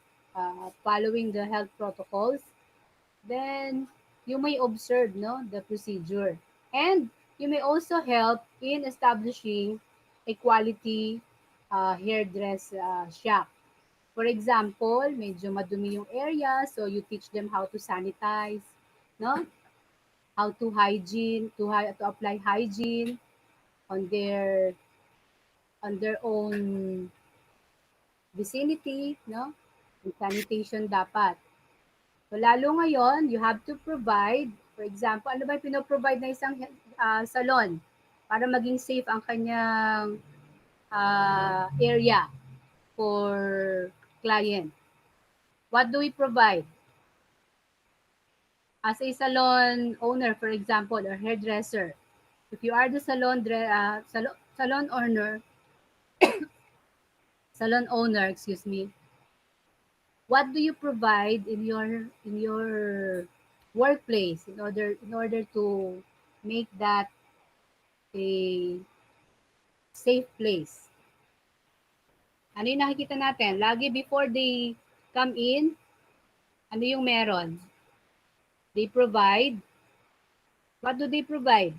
following the health protocols, then you may observe, no, the procedure. And you may also help in establishing a quality hairdress shop. For example, medyo madumi yung area, so you teach them how to sanitize, no? How to hygiene, to apply hygiene on their own vicinity, no? Yung sanitation dapat. So, lalo ngayon, you have to provide, for example, ano ba yung pinoprovide na isang salon para maging safe ang kanyang area for client. What do we provide? As a salon owner, for example, or hairdresser, if you are the salon owner, excuse me, what do you provide in your workplace in order to make that a safe place? Ano yung nakikita natin? Lagi before they come in, ano yung meron? They provide. What do they provide?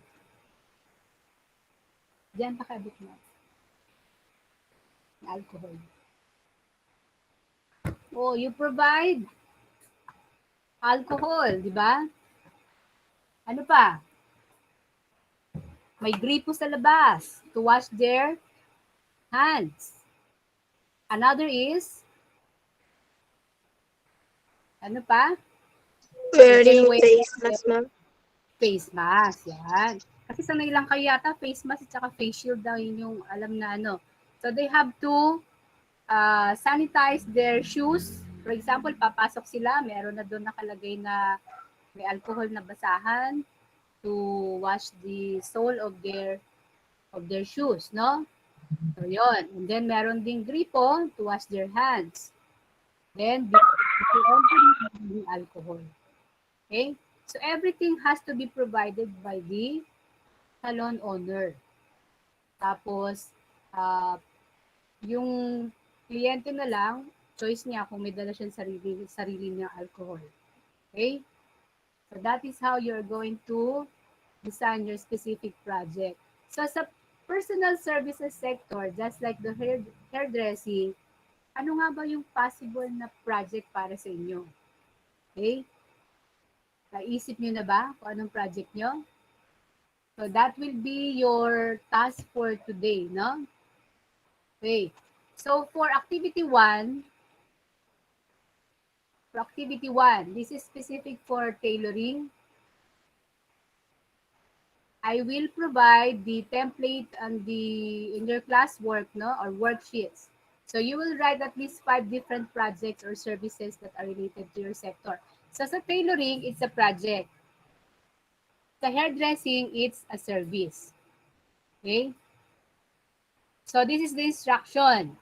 Diyan pakabit mo. Alcohol. Oh, you provide alcohol, di ba? Ano pa? May gripo sa labas to wash their hands. Another is, ano pa? Wearing face mask, ma'am. Face mask, yan. Kasi sanay lang kayo yata, face mask at saka face shield daw yun yung alam na ano. So they have to sanitize their shoes. For example, papasok sila, meron na doon nakalagay na may alcohol na basahan to wash the sole of their shoes, no? So, yun. And then, meron ding gripo to wash their hands. Then, before entering, alcohol. Okay? So, everything has to be provided by the salon owner. Tapos, yung kliyente na lang, choice niya kung may dala siyang sarili niyang alcohol. Okay? So, that is how you're going to design your specific project. So, sa personal services sector, just like the hairdressing, ano nga ba yung possible na project para sa inyo? Okay? Naisip nyo na ba kung anong project nyo? So, that will be your task for today, no? Okay. So, for activity 1, this is specific for tailoring. I will provide the template and in your classwork, no, or worksheets. So you will write at least 5 different projects or services that are related to your sector. So sa tailoring, it's a project. Sa hairdressing, it's a service. Okay? So this is the instruction.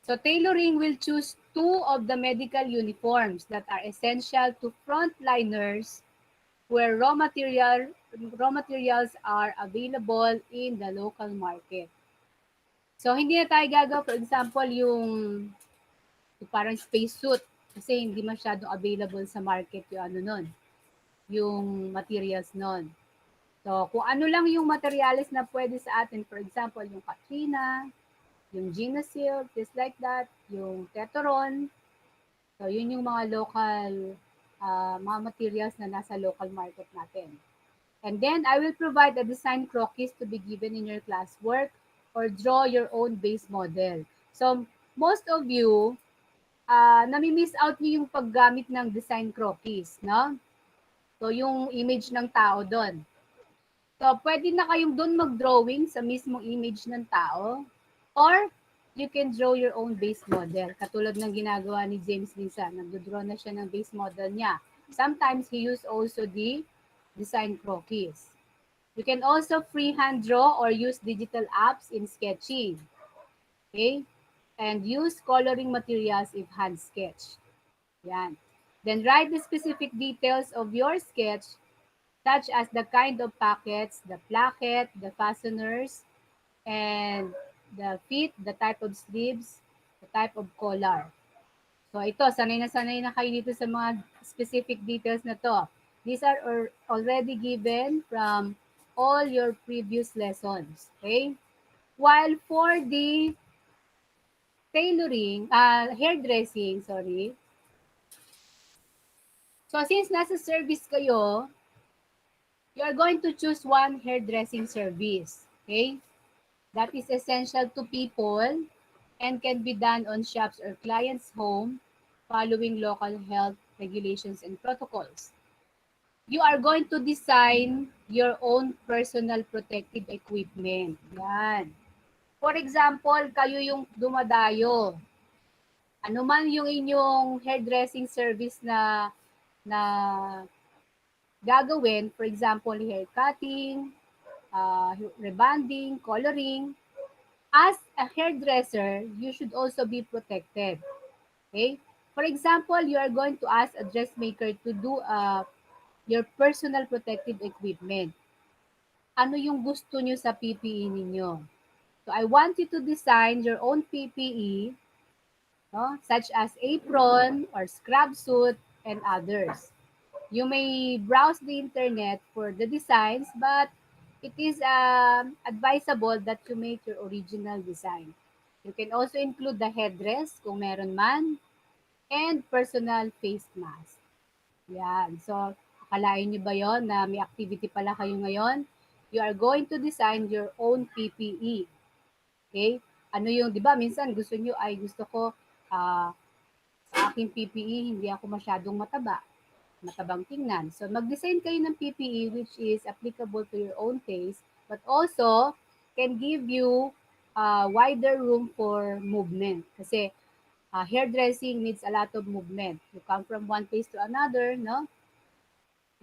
So tailoring will choose 2 of the medical uniforms that are essential to frontliners where raw materials are available in the local market. So hindi na tayo gagawa, for example, yung parang space suit kasi hindi masyadong available sa market yung ano nun, yung materials nun. So kung ano lang yung materials na pwede sa atin, for example, yung Katrina, yung Gina Silk, just like that, yung Teteron. So yun yung mga local mga materials na nasa local market natin. And then I will provide a design croquis to be given in your classwork or draw your own base model. So most of you, nami-miss out niyo yung paggamit ng design croquis, no? So yung image ng tao doon. So pwede na kayong doon mag-drawing sa mismong image ng tao or you can draw your own base model. Katulad ng ginagawa ni James Lisa, nagdodraw na siya ng base model niya. Sometimes he use also the design croquis. You can also freehand draw or use digital apps in sketching. Okay? And use coloring materials if hand sketch. Yan. Then write the specific details of your sketch such as the kind of pockets, the placket, the fasteners, and the fit, the type of sleeves, the type of collar. So ito, sanay na kayo dito sa mga specific details na to. These are already given from all your previous lessons. Okay? While for the tailoring, hairdressing, sorry. So since nasa service kayo, you are going to choose one hairdressing service. Okay? That is essential to people and can be done on shops or clients' home following local health regulations and protocols. You are going to design your own personal protective equipment. Yan. For example, kayo yung dumadayo. Ano man yung inyong hairdressing service na gagawin, for example, hair cutting, rebonding, coloring, as a hairdresser, you should also be protected. Okay? For example, you are going to ask a dressmaker to do your personal protective equipment. Ano yung gusto nyo sa PPE ninyo? So I want you to design your own PPE, no? Such as apron or scrub suit and others. You may browse the internet for the designs, but it is advisable that you make your original design. You can also include the headdress kung meron man and personal face mask. Yan. So, akalain nyo ba yon na may activity pala kayo ngayon? You are going to design your own PPE. Okay? Ano yung, di ba, minsan gusto nyo ay gusto ko sa aking PPE, hindi ako masyadong matabang tingnan. So, mag-design kayo ng PPE which is applicable to your own taste, but also can give you wider room for movement. Kasi hairdressing needs a lot of movement. You come from one place to another, no?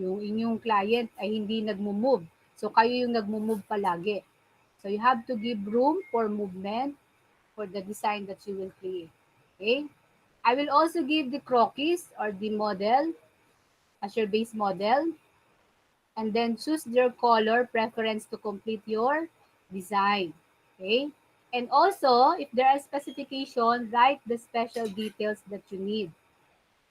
Yung inyong client ay hindi nagmo-move. So, kayo yung nagmo-move palagi. So, you have to give room for movement for the design that you will create. Okay? I will also give the croquis or the model as your base model. And then choose your color preference to complete your design. Okay? And also, if there are specifications, write the special details that you need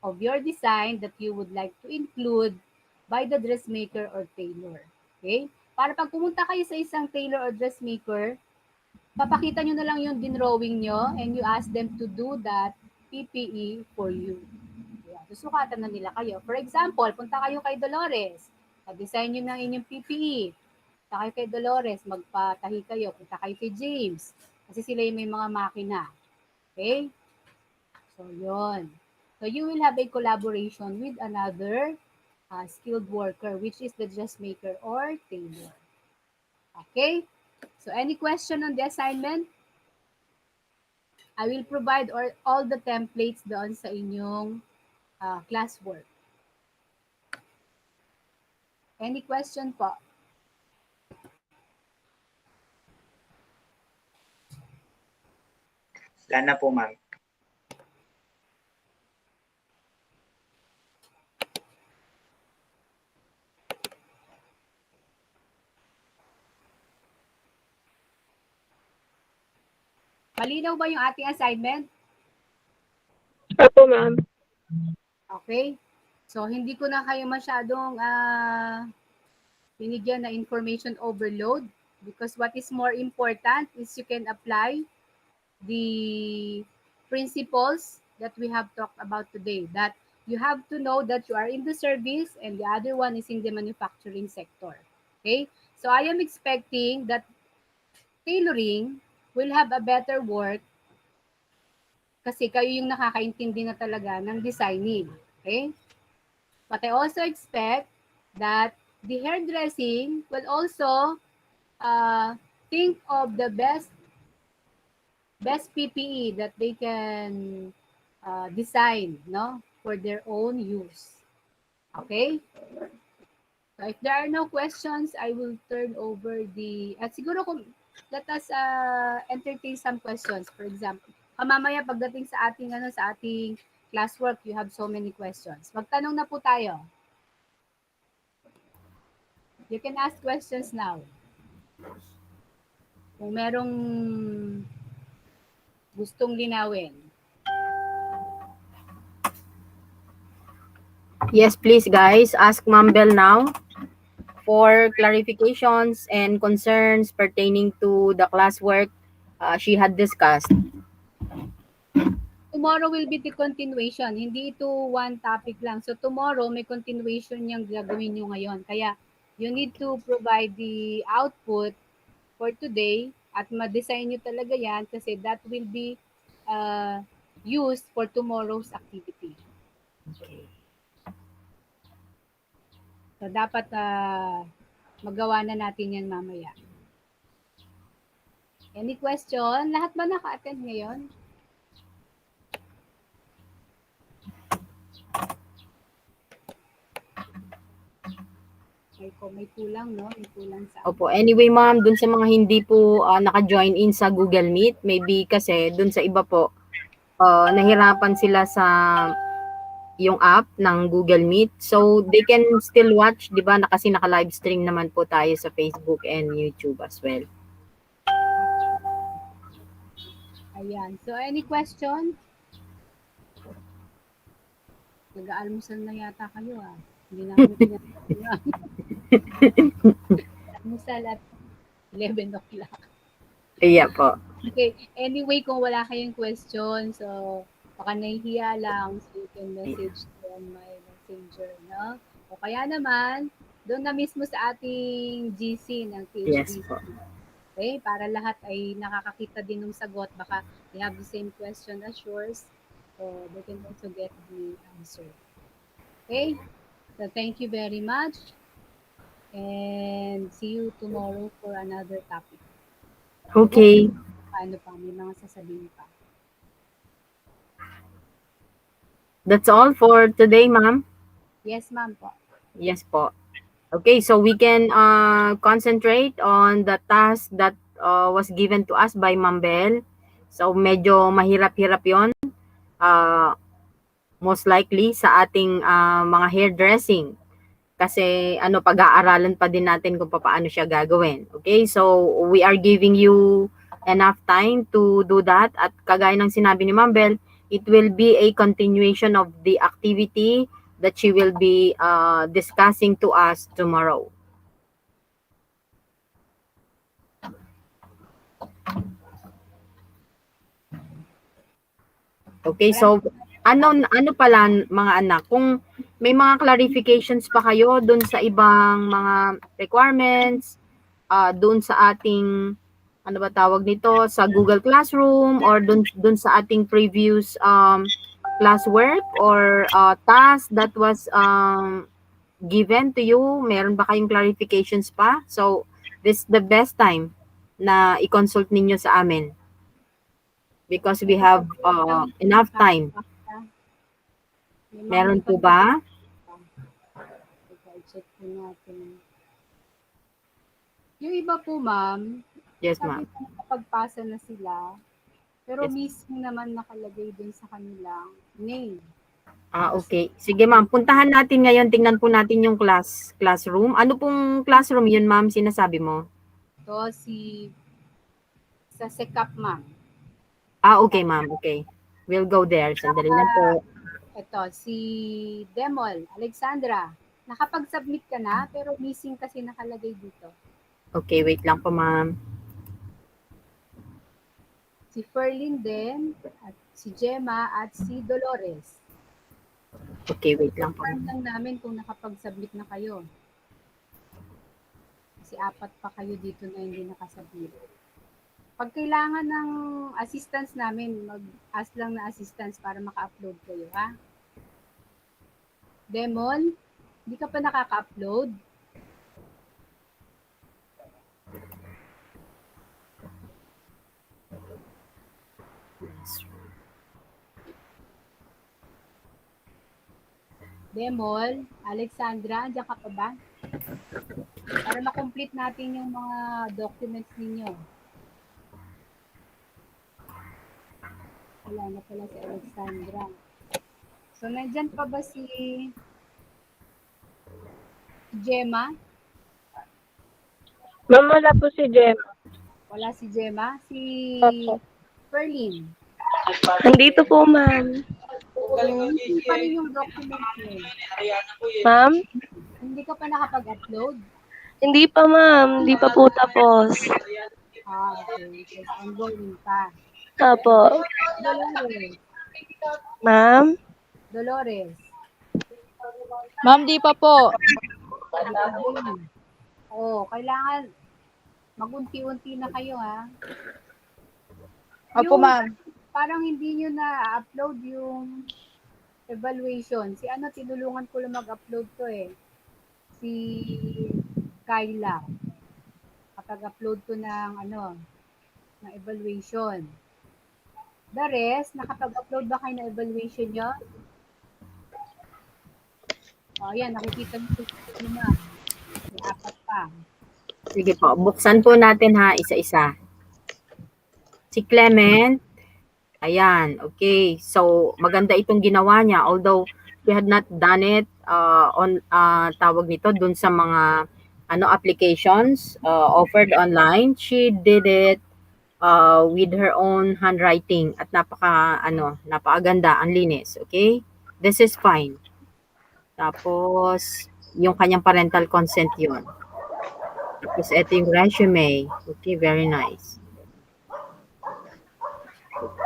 of your design that you would like to include by the dressmaker or tailor. Okay? Para pag pumunta kayo sa isang tailor or dressmaker, papakita nyo na lang yung dinrawing nyo and you ask them to do that PPE for you. Yeah, susukatan na nila kayo. For example, punta kayo kay Dolores, mag-design nyo ng inyong PPE. Punta kayo kay Dolores, magpatahi kayo. Punta kayo kay James, kasi sila yung may mga makina. Okay? So, yun. So, you will have a collaboration with another skilled worker, which is the dressmaker or tailor. Okay? So, any question on the assignment? I will provide all the templates doon sa inyong classwork. Any question po? Wala na po, ma'am. Malinaw ba yung ating assignment? Opo, ma'am. Okay. So, hindi ko na kayo masyadong binigyan na information overload because what is more important is you can apply the principles that we have talked about today. That you have to know that you are in the service and the other one is in the manufacturing sector. Okay? So, I am expecting that tailoring will have a better work kasi kayo yung nakakaintindi na talaga ng designing. Okay? But I also expect that the hairdressing will also think of the best PPE that they can design, no, for their own use. Okay? So if there are no questions, I will turn over the siguro kung let us entertain some questions. For example, mamaya pagdating sa ating sa ating classwork, you have so many questions. Magtanong na po tayo. You can ask questions now. Kung merong gustong linawin. Yes, please guys, ask Ma'am Bell now for clarifications and concerns pertaining to the classwork she had discussed. Tomorrow will be the continuation. Hindi ito one topic lang. So tomorrow may continuation yung gagawin nyo ngayon. Kaya you need to provide the output for today at ma-design nyo talaga yan kasi that will be used for tomorrow's activity. So dapat magawa na natin yan mamaya. Any question? Lahat ba naka-attend ngayon? May kulang, no? May kulang sa Opo. Anyway, ma'am, dun sa mga hindi po naka-join in sa Google Meet, maybe kasi dun sa iba po, nahirapan sila sa yung app ng Google Meet. So, they can still watch, di ba? Kasi naka-live stream naman po tayo sa Facebook and YouTube as well. Ayan. So, any question? Nag-aalmusal na yata kayo, Hindi na kami pinag-almusal. Almusal at 11 o'clock. Iya po. Okay. Anyway, kung wala kayong question, so baka nahihiya lang, so you can message on my messenger, no? O kaya naman, doon na mismo sa ating GC ng PhD. Yes po. Okay? Para lahat ay nakakakita din ng sagot. Baka they have the same question as yours. So they can also get the answer. Okay? So thank you very much. And see you tomorrow for another topic. Okay. Ano pa? May mga sasabihin pa. That's all for today, ma'am. Yes, ma'am po. Yes po. Okay, so we can concentrate on the task that was given to us by Ma'am Bell. So medyo mahirap-hirap yon. Most likely sa ating mga hairdressing. Kasi pag-aaralan pa din natin kung paano siya gagawin. Okay, so we are giving you enough time to do that. At kagaya ng sinabi ni Ma'am Bell, it will be a continuation of the activity that she will be discussing to us tomorrow. Okay, so ano pala mga anak, kung may mga clarifications pa kayo dun sa ibang mga requirements, dun sa ating ano ba tawag nito sa Google Classroom or dun sa ating previous classwork or task that was given to you, meron ba kayong clarifications pa? So, this is the best time na i-consult ninyo sa amin. because we have enough time. May mga Meron po nagpapasa. ba? Teka, i-check po natin. Yung iba po, ma'am, Yes, sabi ma'am. po nakapagpasa na sila, pero Yes. missing naman nakalagay dun sa kanilang name. Okay. Sige, ma'am. Puntahan natin ngayon. Tingnan po natin yung classroom. Ano pong classroom yun, ma'am, sinasabi mo? To sa SECAP, ma'am. Okay, ma'am. Okay. We'll go there. Sandali lang po. Ito, si Demol, Alexandra. Nakapag-submit ka na, pero missing kasi nakalagay dito. Okay, wait lang po, ma'am. Si Ferlin din, at si Gemma, at si Dolores. Okay, wait lang po. Confirm lang namin kung nakapag-submit na kayo. Kasi 4 pa kayo dito na hindi nakasubmit. Pag kailangan ng assistance namin, mag-ask lang na assistance para maka-upload kayo, ha? Demon, hindi ka pa nakaka-upload? Demol, Alexandra, andiyan ka pa ba? Para ma-complete natin yung mga documents ninyo. Wala na pala si Alexandra. So, nandyan pa ba si Gemma? Ma'am, wala po si Jem. Wala si Gemma? Si Opo. Perlin? Nandito po, ma'am. Hindi pa rin yung documents mo. Ma'am? Hindi ka pa nakapag-upload? Hindi pa, ma'am. Hindi pa po tapos. Okay. It's ongoing pa. Opo. Dolores. Ma'am? Dolores. Ma'am, di pa po. Hindi pa din. Kailangan magunti-unti na kayo, ha? Opo, ma'am. Parang hindi nyo na-upload yung evaluation. Si tinulungan ko lang mag-upload to eh. Si Kyla. Kapag-upload ko ng ng evaluation. The rest, nakapag-upload ba kayo ng evaluation nyo? Ayan, nakikita nyo na. May 4 pa. Sige po. Buksan po natin ha, isa-isa. Si Clement. Ayan, okay. So, maganda itong ginawa niya. Although, we had not done it tawag nito, dun sa mga applications offered online. She did it with her own handwriting at napakaganda, ang linis. Okay? This is fine. Tapos, yung kanyang parental consent yun. Tapos, ito yung resume. Okay, very nice.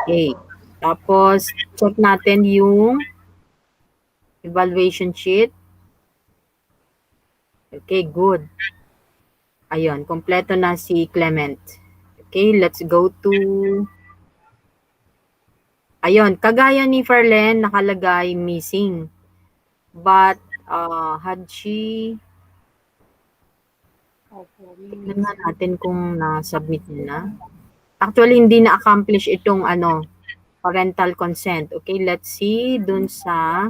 Okay. Tapos, check natin yung evaluation sheet. Okay, good. Ayun, kompleto na si Clement. Okay, let's go to... Ayun, kagaya ni Ferlen, nakalagay missing. But, had she... Tignan nga natin kung na-submit na. Actually, hindi na-accomplish itong parental consent. Okay, let's see dun sa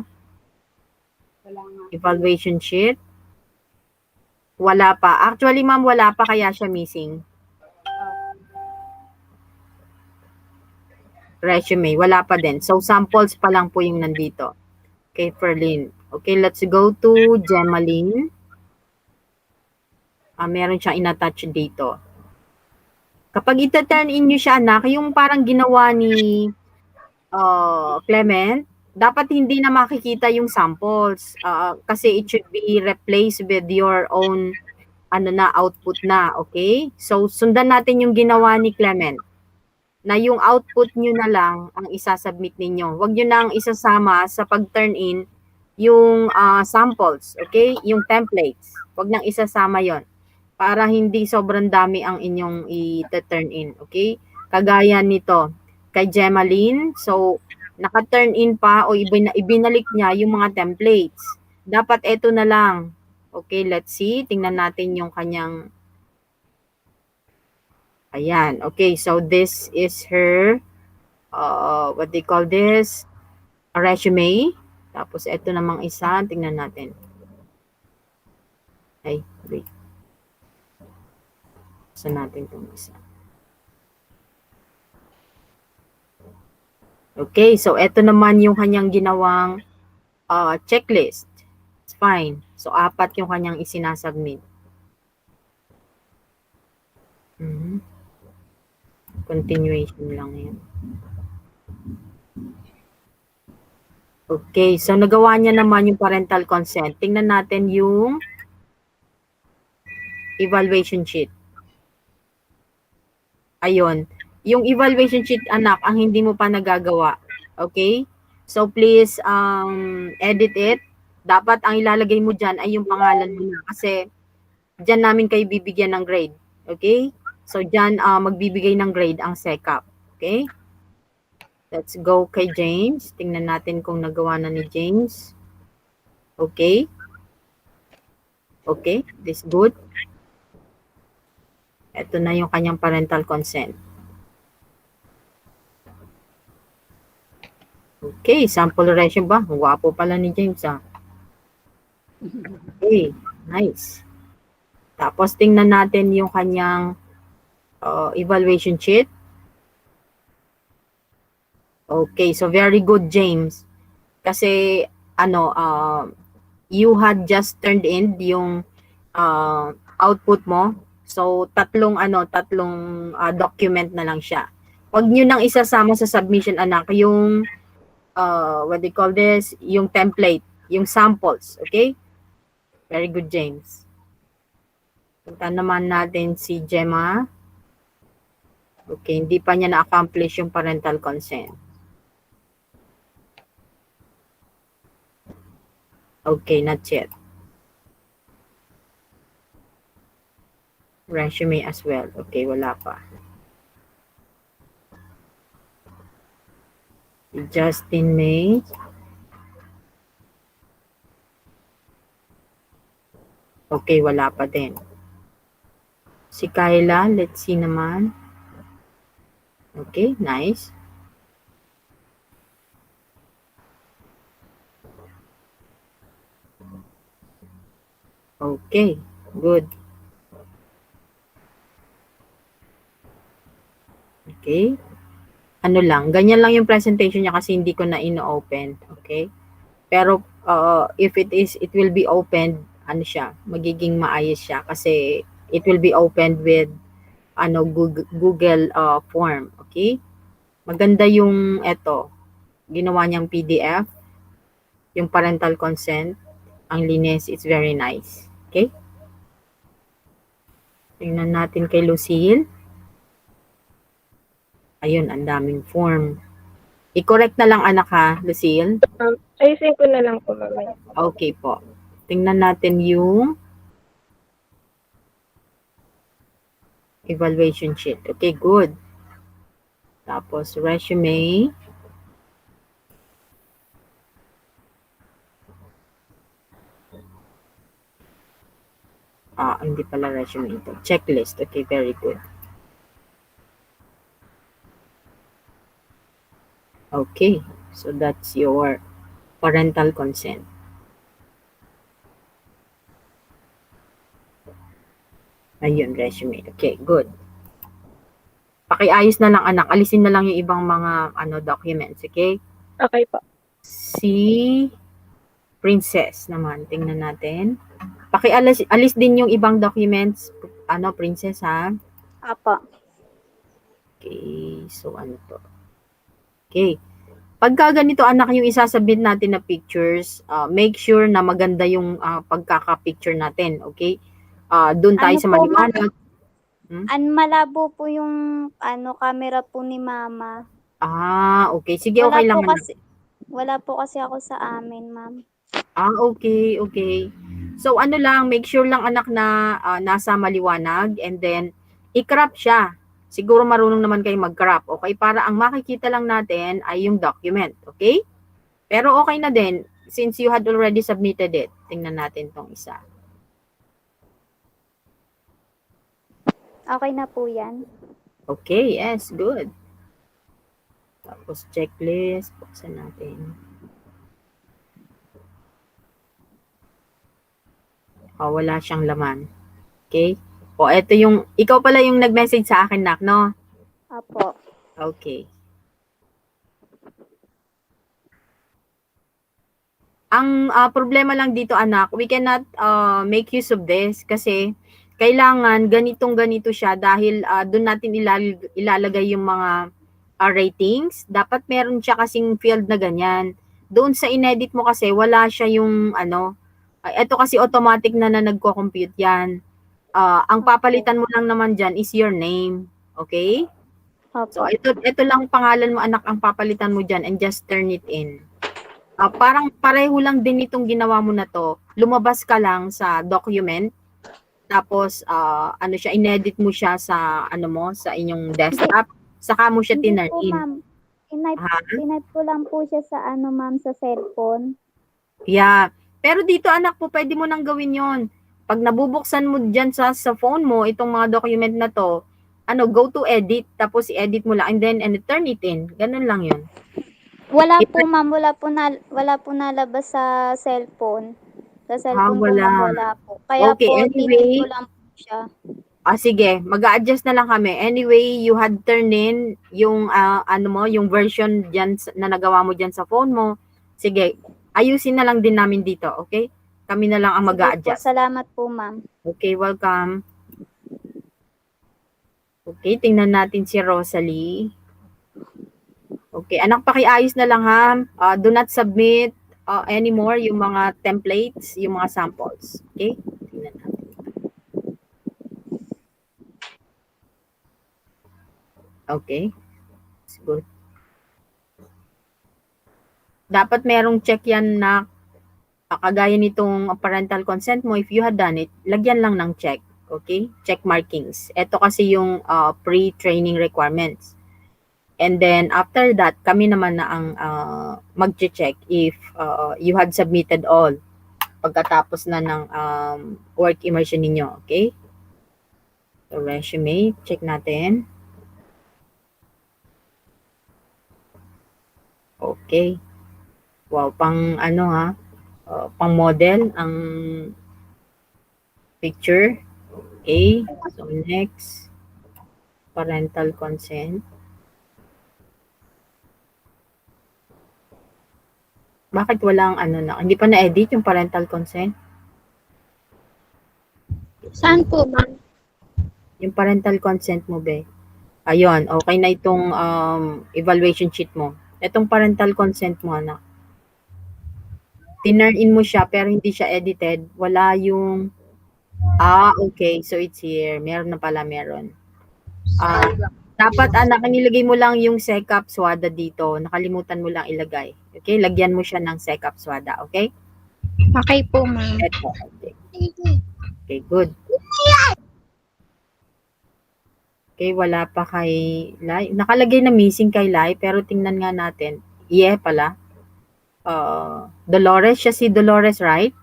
evaluation sheet. Wala pa. Actually, ma'am, wala pa kaya siya missing. Resume, wala pa din. So, samples pa lang po yung nandito. Okay, Ferlin. Okay, let's go to Gemaline. Meron siyang in-attach dito. Kapag ita-turn in nyo siya, anak, yung parang ginawa ni Clement, dapat hindi na makikita yung samples kasi it should be replaced with your own output na, okay? So, sundan natin yung ginawa ni Clement na yung output nyo na lang ang isasubmit ninyo. Huwag nyo nang isasama sa pag-turn in yung samples, okay? Yung templates. Huwag nang isasama yon para hindi sobrang dami ang inyong i-turn in, okay? Kagaya nito, kay Gemaline, so naka-turn in pa o ibinalik niya yung mga templates. Dapat ito na lang. Okay, let's see. Tingnan natin yung kanyang... Ayan, okay. So this is her what they call this, a resume. Tapos ito namang isa, tingnan natin. Ay, wait. Saan natin itong isa? Okay, so ito naman yung kanyang ginawang checklist. It's fine. So, 4 yung kanyang isinasubmit. Continuation lang yan. Okay, so nagawa niya naman yung parental consent. Tingnan natin yung evaluation sheet. Ayun. Yung evaluation sheet, anak, ang hindi mo pa nagagawa. Okay? So, please edit it. Dapat ang ilalagay mo dyan ay yung pangalan mo na. Kasi, dyan namin kayo bibigyan ng grade. Okay? So, dyan magbibigay ng grade ang SECAP. Okay? Let's go kay James. Tingnan natin kung nagawa na ni James. Okay? Okay, this good. Ito na yung kanyang parental consent. Okay, sample resume ba? Guwapo pala ni James, ah. Okay, nice. Tapos tingnan natin yung kanyang evaluation sheet. Okay, so very good, James. Kasi you had just turned in yung output mo. So tatlong document na lang siya. Huwag niyo nang isasama sa submission, anak, yung what they call this, yung template, yung samples, okay? Very good, James. Punta naman natin si Gemma. Okay, hindi pa niya na-accomplish yung parental consent. Okay, not yet. Resume as well. Okay, wala pa. Justin May. Okay, wala pa din. Si Kyla, let's see naman. Okay, nice. Okay, good. Okay. Ano lang, ganyan lang yung presentation niya kasi hindi ko na ino-open. Okay? Pero if it will be opened, ano siya, magiging maayos siya kasi it will be opened with Google form. Okay? Maganda yung ginawa niyang PDF, yung parental consent, ang linis, it's very nice. Okay? Tingnan natin kay Lucille. Ayun, ang daming form. I-correct na lang, anak, ha, Lucille? Ayusin ko na lang po mamaya. Okay po. Tingnan natin yung evaluation sheet. Okay, good. Tapos, resume. Hindi pala resume ito. Checklist. Okay, very good. Okay, so that's your parental consent. Ayun, resume. Okay, good. Pakiayos na lang, anak. Alisin na lang yung ibang mga documents, okay? Okay po. Si Princess naman. Tingnan natin. Alis din yung ibang documents, Princess, ha? Apo. Okay, so ano to? Okay. Pagka ganito, anak, yung isasabit natin na pictures, make sure na maganda yung pagkaka-picture natin, okay? Doon tayo sa maliwanag. Malabo po yung camera po ni mama. Okay. Sige, okay lang. Wala po kasi ako sa amin, ma'am. Okay, okay. So, make sure lang, anak, na nasa maliwanag and then i-crop siya. Siguro marunong naman kayo mag-crop, okay? Para ang makikita lang natin ay yung document, okay? Pero okay na din since you had already submitted it. Tingnan natin tong isa. Okay na po yan. Okay, yes, good. Tapos checklist, buksan natin. Wala siyang laman. Okay? Ito yung, ikaw pala yung nag-message sa akin, Nak, no? Apo. Okay. Ang problema lang dito, anak, we cannot make use of this kasi kailangan ganito siya dahil doon natin ilalagay yung mga ratings. Dapat meron siya kasing field na ganyan. Doon sa inedit mo kasi wala siya yung ito kasi automatic na nagko-compute yan. Ang papalitan mo lang naman dyan is your name. Okay? So, Opo. ito lang pangalan mo, anak, ang papalitan mo dyan and just turn it in. Parang pareho lang din itong ginawa mo na to. Lumabas ka lang sa document, tapos inedit mo siya sa sa inyong desktop, saka mo siya Hindi tinurn po, in. ma'am. Ha? Tinype ko lang po siya sa ma'am, sa cellphone. Yeah. Pero dito, anak po, pwede mo nang gawin yon. Pag nabubuksan mo dyan sa phone mo, itong mga document na to, go to edit, tapos i-edit mo lang, and then turn it in. Ganun lang yun. Wala po, ma'am. Wala po nalabas sa cellphone. Sa cellphone ko, Wala. ma'am, wala po. Kaya Okay, po, tinype anyway, ko lang po siya. sige, mag-a-adjust na lang kami. Anyway, you had turn in yung yung version diyan na nagawa mo diyan sa phone mo. Sige, ayusin na lang din namin dito, okay? Kami na lang ang Sige po, mag-a-adjust. salamat po, ma'am. Okay, welcome. Okay, tingnan natin si Rosalie. Okay, anak, pakiayos na lang ha. Do not submit anymore yung mga templates, yung mga samples. Okay? Tingnan natin. Okay. That's good. Dapat merong check yan na kagaya nitong parental consent mo, if you had done it, lagyan lang ng check. Okay? Check markings. Ito kasi yung pre-training requirements. And then, after that, kami naman na ang mag-check if you had submitted all pagkatapos na ng work immersion ninyo. Okay? So, resume. Check natin. Okay. Wow, pang pang model ang picture. Okay. So, next. Parental consent. Bakit walang hindi pa na-edit yung parental consent? Saan po, ma'am? Yung parental consent mo, be. Ayun, okay na itong evaluation sheet mo. Itong parental consent mo, anak. Tinurn in mo siya pero hindi siya edited. Wala yung okay. So, it's here. Meron na pala, meron. Dapat, anak, nilagay mo lang yung SECAP-SWDA dito. Nakalimutan mo lang ilagay. Okay? Lagyan mo siya ng SECAP-SWDA. Okay? Okay po, ma'am. Ito. Okay. Okay, good. Okay, wala pa kay Lai. Nakalagay na missing kay Lai, pero tingnan nga natin. Yeah pala. Dolores, siya si Dolores, right?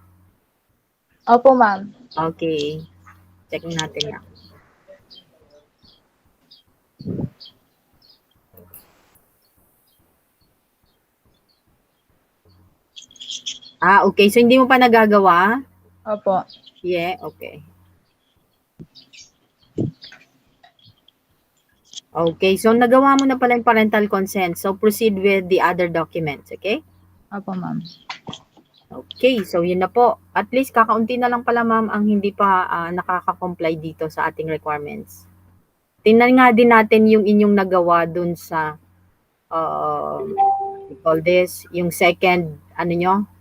Opo, ma'am. Okay. Check natin nga. Okay. So, hindi mo pa nagagawa? Opo. Yeah, okay. Okay, so nagawa mo na pala yung parental consent. So, proceed with the other documents, okay? Opo, ma'am. Okay, so yun na po. At least kakaunti na lang pala, ma'am, ang hindi pa nakaka-comply dito sa ating requirements. Tingnan nga din natin yung inyong nagawa dun sa we call this, yung second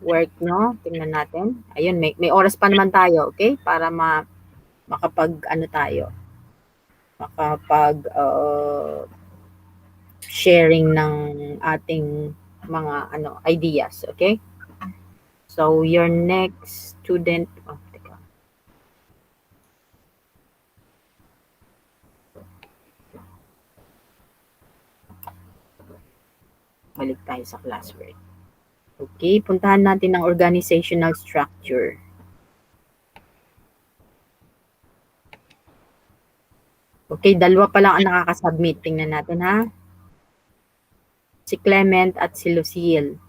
work nyo. Tingnan natin. Ayun, may oras pa naman tayo, okay? Para makapag tayo. Makapag sharing ng ating mga ideas, okay? So, your next student, teka. Balik tayo sa classwork. Okay, puntahan natin ang organizational structure. Okay, dalawa pa lang ang nakaka-submit. Tingnan natin, ha? si Clement at si Lucille.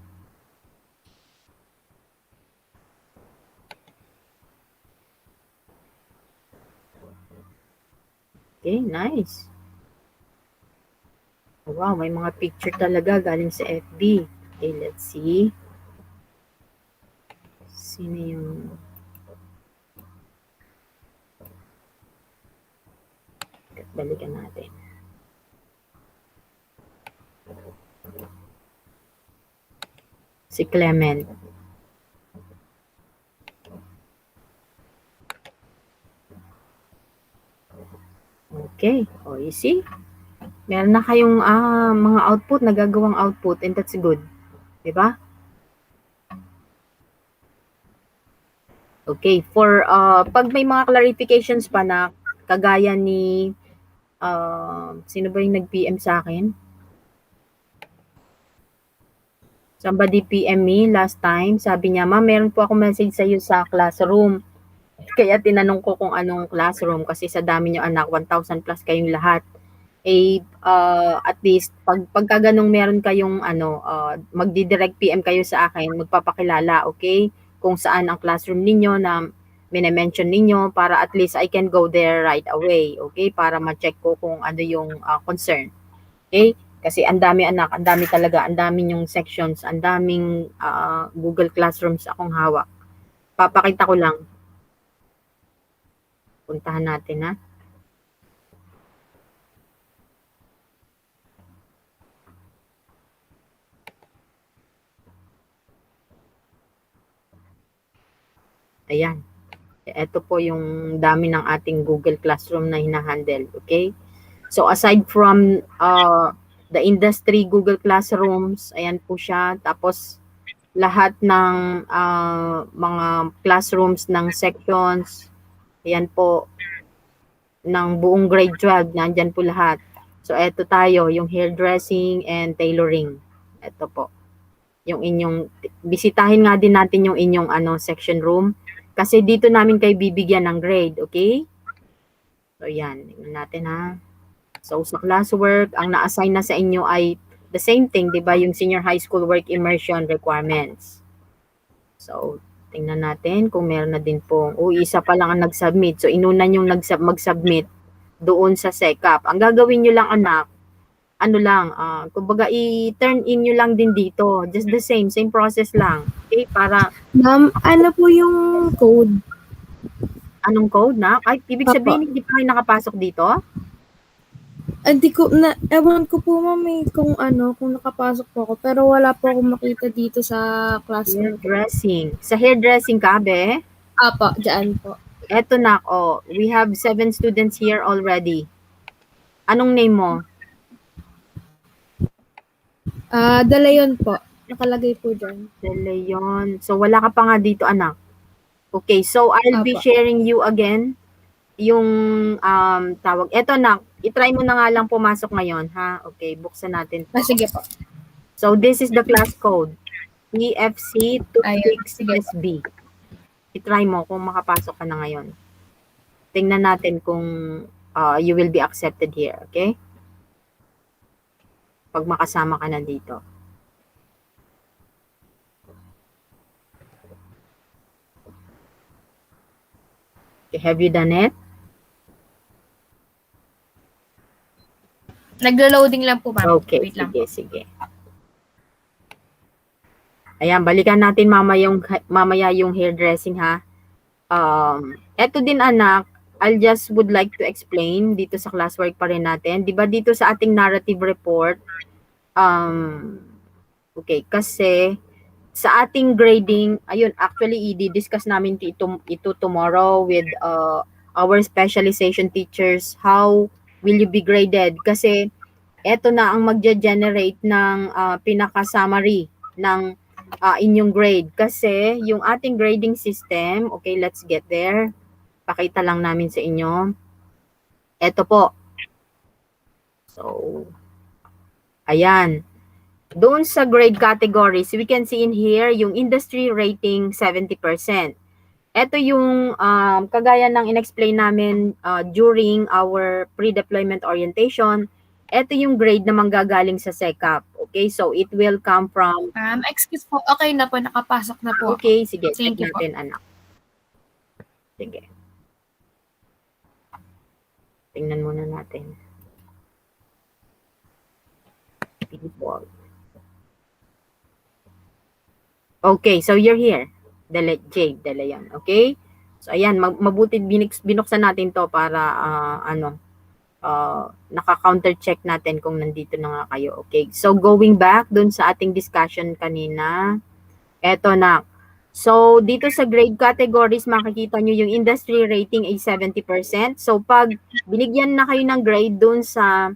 Okay, nice. Wow, may mga picture talaga galing sa FB. Okay, let's see. Sino yung... Balikan natin. Si Clement. Okay. O, you see? Meron na kayong mga output, nagagawang output, and that's good. Diba? Okay. For, pag may mga clarifications pa na kagaya ni, sino ba yung nag-PM sa akin? Somebody PM me last time. Sabi niya, ma'am, meron po ako message sa iyo sa classroom. Kaya tinanong ko kung anong classroom kasi sa dami niyo anak, 1,000 plus kayong lahat. At least pagka ganung meron kayong magdi-direct PM kayo sa akin, magpapakilala, okay? Kung saan ang classroom ninyo na mine-mention ninyo para at least I can go there right away, okay? Para ma-check ko kung ano yung concern. Okay? Kasi ang dami anak, ang dami talaga, ang daming yung sections, ang daming Google Classrooms akong hawak. Papakita ko lang. Puntahan natin ha. Ayan. Ito po yung dami ng ating Google Classroom na hinahandle. Okay? So aside from the industry Google Classrooms, ayan po siya. Tapos lahat ng mga classrooms ng sections, ayan po, ng buong grade 12, nandyan po lahat. So eto tayo, yung hairdressing and tailoring. Ito po. Yung inyong, bisitahin nga din natin yung inyong section room. Kasi dito namin kayo bibigyan ng grade, okay? So yan, tingnan natin ha. So sa classwork, ang na-assign na sa inyo ay the same thing, di ba? Yung senior high school work immersion requirements. So, tingnan natin kung meron na din pong, isa pa lang ang nag-submit. So, inunan yung mag-submit doon sa SECAP. Ang gagawin nyo lang anak, kumbaga i-turn in nyo lang din dito. Just the same process lang. Okay, para... Ma'am, ano po yung code? Anong code na? Ay, ibig sabihin, hindi pa kayo nakapasok dito? Ewan ko po ma'am kung nakapasok po ako, pero wala po akong makita dito sa classroom. Hairdressing. Sa hairdressing ka, be? Apo, dyan po. Eto na, we have 7 students here already. Anong name mo? De Leon po. Nakalagay po dyan. De Leon. So, wala ka pa nga dito, anak. Okay, so I'll be sharing you again yung tawag. Eto na, itry mo na nga lang pumasok ngayon, ha? Okay, buksan natin. Sige po. So, this is the class code. EFC26SB. I-try mo kung makapasok ka na ngayon. Tingnan natin kung you will be accepted here, okay? Pag makasama ka na dito. Okay, have you done it? Naglo-loading lang po, ma'am. Okay, Wait lang sige. Ayan, balikan natin mamaya yung hairdressing ha. Eto din anak, would like to explain dito sa classwork pa rin natin. 'Di ba dito sa ating narrative report, okay, kasi sa ating grading, ayun, actually i-discuss namin ito tomorrow with our specialization teachers. How will you be graded? Kasi eto na ang magge-generate ng pinaka-summary ng inyong grade. Kasi yung ating grading system, okay, let's get there. Pakita lang namin sa inyo. Eto po. So, ayan. Doon sa grade categories, we can see in here yung industry rating 70%. Ito yung kagaya ng in-explain namin during our pre-deployment orientation. Ito yung grade na manggagaling sa SECAP. Okay, so it will come from... Excuse po, okay na po, nakapasok na po ako. Okay, sige, check Thank you po. natin, anak. Sige. Tingnan muna natin. People. Okay, so you're here. Jade, De Leon. Okay? So, ayan, mabuti binuksan natin to para, naka-counter check natin kung nandito na nga kayo. Okay? So, going back dun sa ating discussion kanina, eto na. So, dito sa grade categories, makikita nyo yung industry rating ay 70%. So, pag binigyan na kayo ng grade dun sa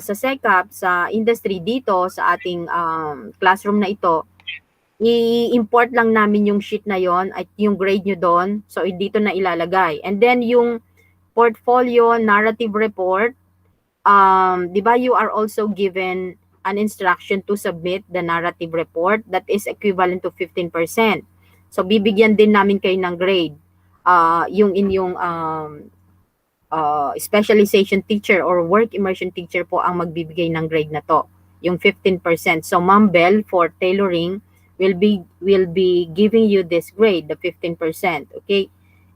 SECAP, sa industry dito, sa ating classroom na ito, i-import lang namin yung sheet na yon at yung grade nyo doon. So, dito na ilalagay. And then, yung portfolio narrative report, di ba you are also given an instruction to submit the narrative report that is equivalent to 15%. So, bibigyan din namin kayo ng grade. Yung inyong specialization teacher or work immersion teacher po ang magbibigay ng grade na to, yung 15%. So, Ma'am Bell for tailoring will be giving you this grade, the 15%, okay?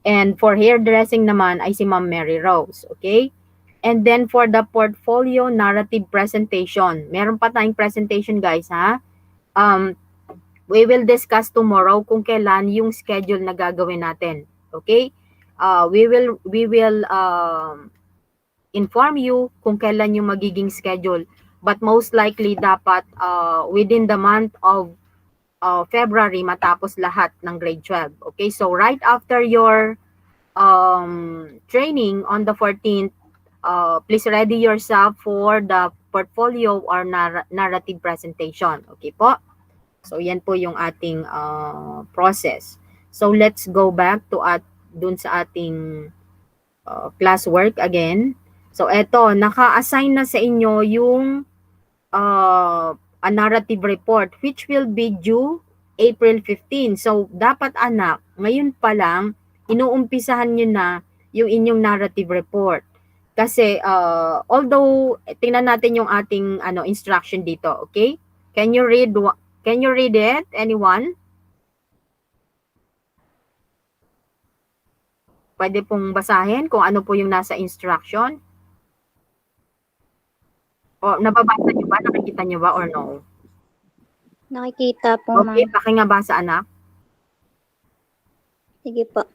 And for hairdressing naman ay si Ma'am Mary Rose, okay? And then for the portfolio narrative presentation, meron pa tayong presentation, guys, ha? We will discuss tomorrow kung kailan yung schedule na gagawin natin, okay? We will inform you kung kailan yung magiging schedule, but most likely dapat within the month of February matapos lahat ng grade 12. Okay, so right after your training on the 14th, please ready yourself for the portfolio or narrative presentation. Okay po? So yan po yung ating process. So let's go back to dun sa ating classwork again. So eto, naka-assign na sa inyo yung a narrative report which will be due April 15. So, dapat anak, ngayon pa lang, inuumpisahan nyo na yung inyong narrative report. Kasi, although, tingnan natin yung ating instruction dito, okay? Can you read it, anyone? Pwede pong basahin kung ano po yung nasa instruction. O, nababasa nyo ba? Nakikita nyo ba or no? Nakikita po, okay, ma'am. baka nga basa, anak. Sige po.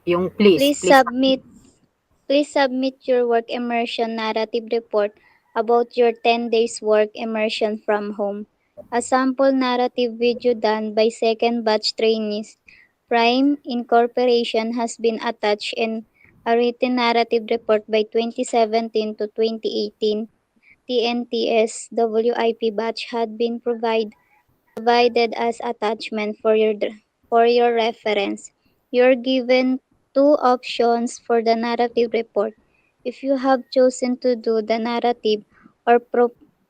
Yung please submit your work immersion narrative report about your 10 days work immersion from home. A sample narrative video done by second batch trainees. Prime Incorporation has been attached in a written narrative report by 2017 to 2018. TNTS WIP batch had been provided as attachment for your reference. You're given two options for the narrative report. If you have chosen to do the narrative or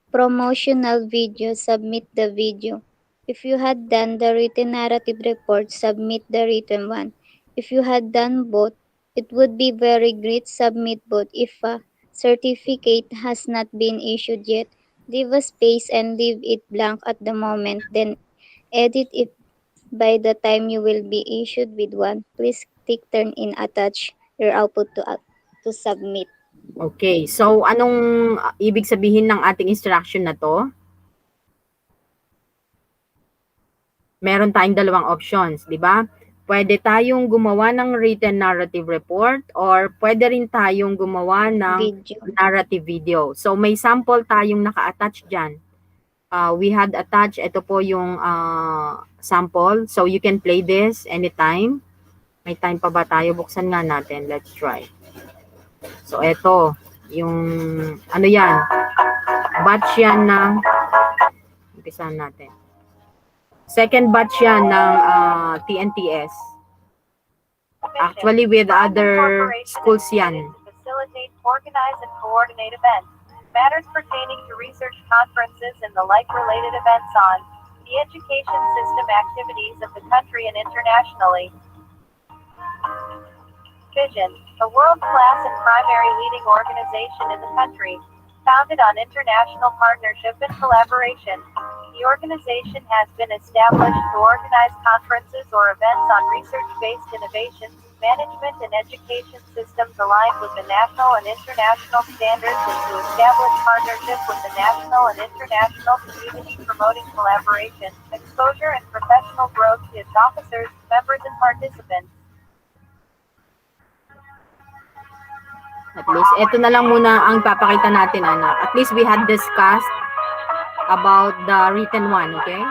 promotional video, submit the video. If you had done the written narrative report, submit the written one. If you had done both, it would be very great. Submit both. If a certificate has not been issued yet, leave a space and leave it blank at the moment, then edit it by the time you will be issued with one. Please click turn in attach your output to submit. Okay, so anong ibig sabihin ng ating instruction na to? Meron tayong dalawang options, di ba? Pwede tayong gumawa ng written narrative report or pwede rin tayong gumawa ng narrative video. So may sample tayong naka-attach dyan. We had attached, ito po yung sample. So you can play this anytime. May time pa ba tayo? Buksan nga natin. Let's try. So ito, yung ano yan? Batch yan ng, umpisahan natin. Second batch yan ng TNTS. Actually, with other schools yan. Facilitate, organize, and coordinate events. Matters pertaining to research conferences and the like-related events on the education system activities of the country and internationally. Vision, a world-class and primary leading organization in the country. Founded on international partnership and collaboration, the organization has been established to organize conferences or events on research-based innovations, management and education systems aligned with the national and international standards, and to establish partnership with the national and international community, promoting collaboration, exposure and professional growth to its officers, members and participants. At least, ito na lang muna ang papakita natin, anak. At least we had discussed about the written one, okay?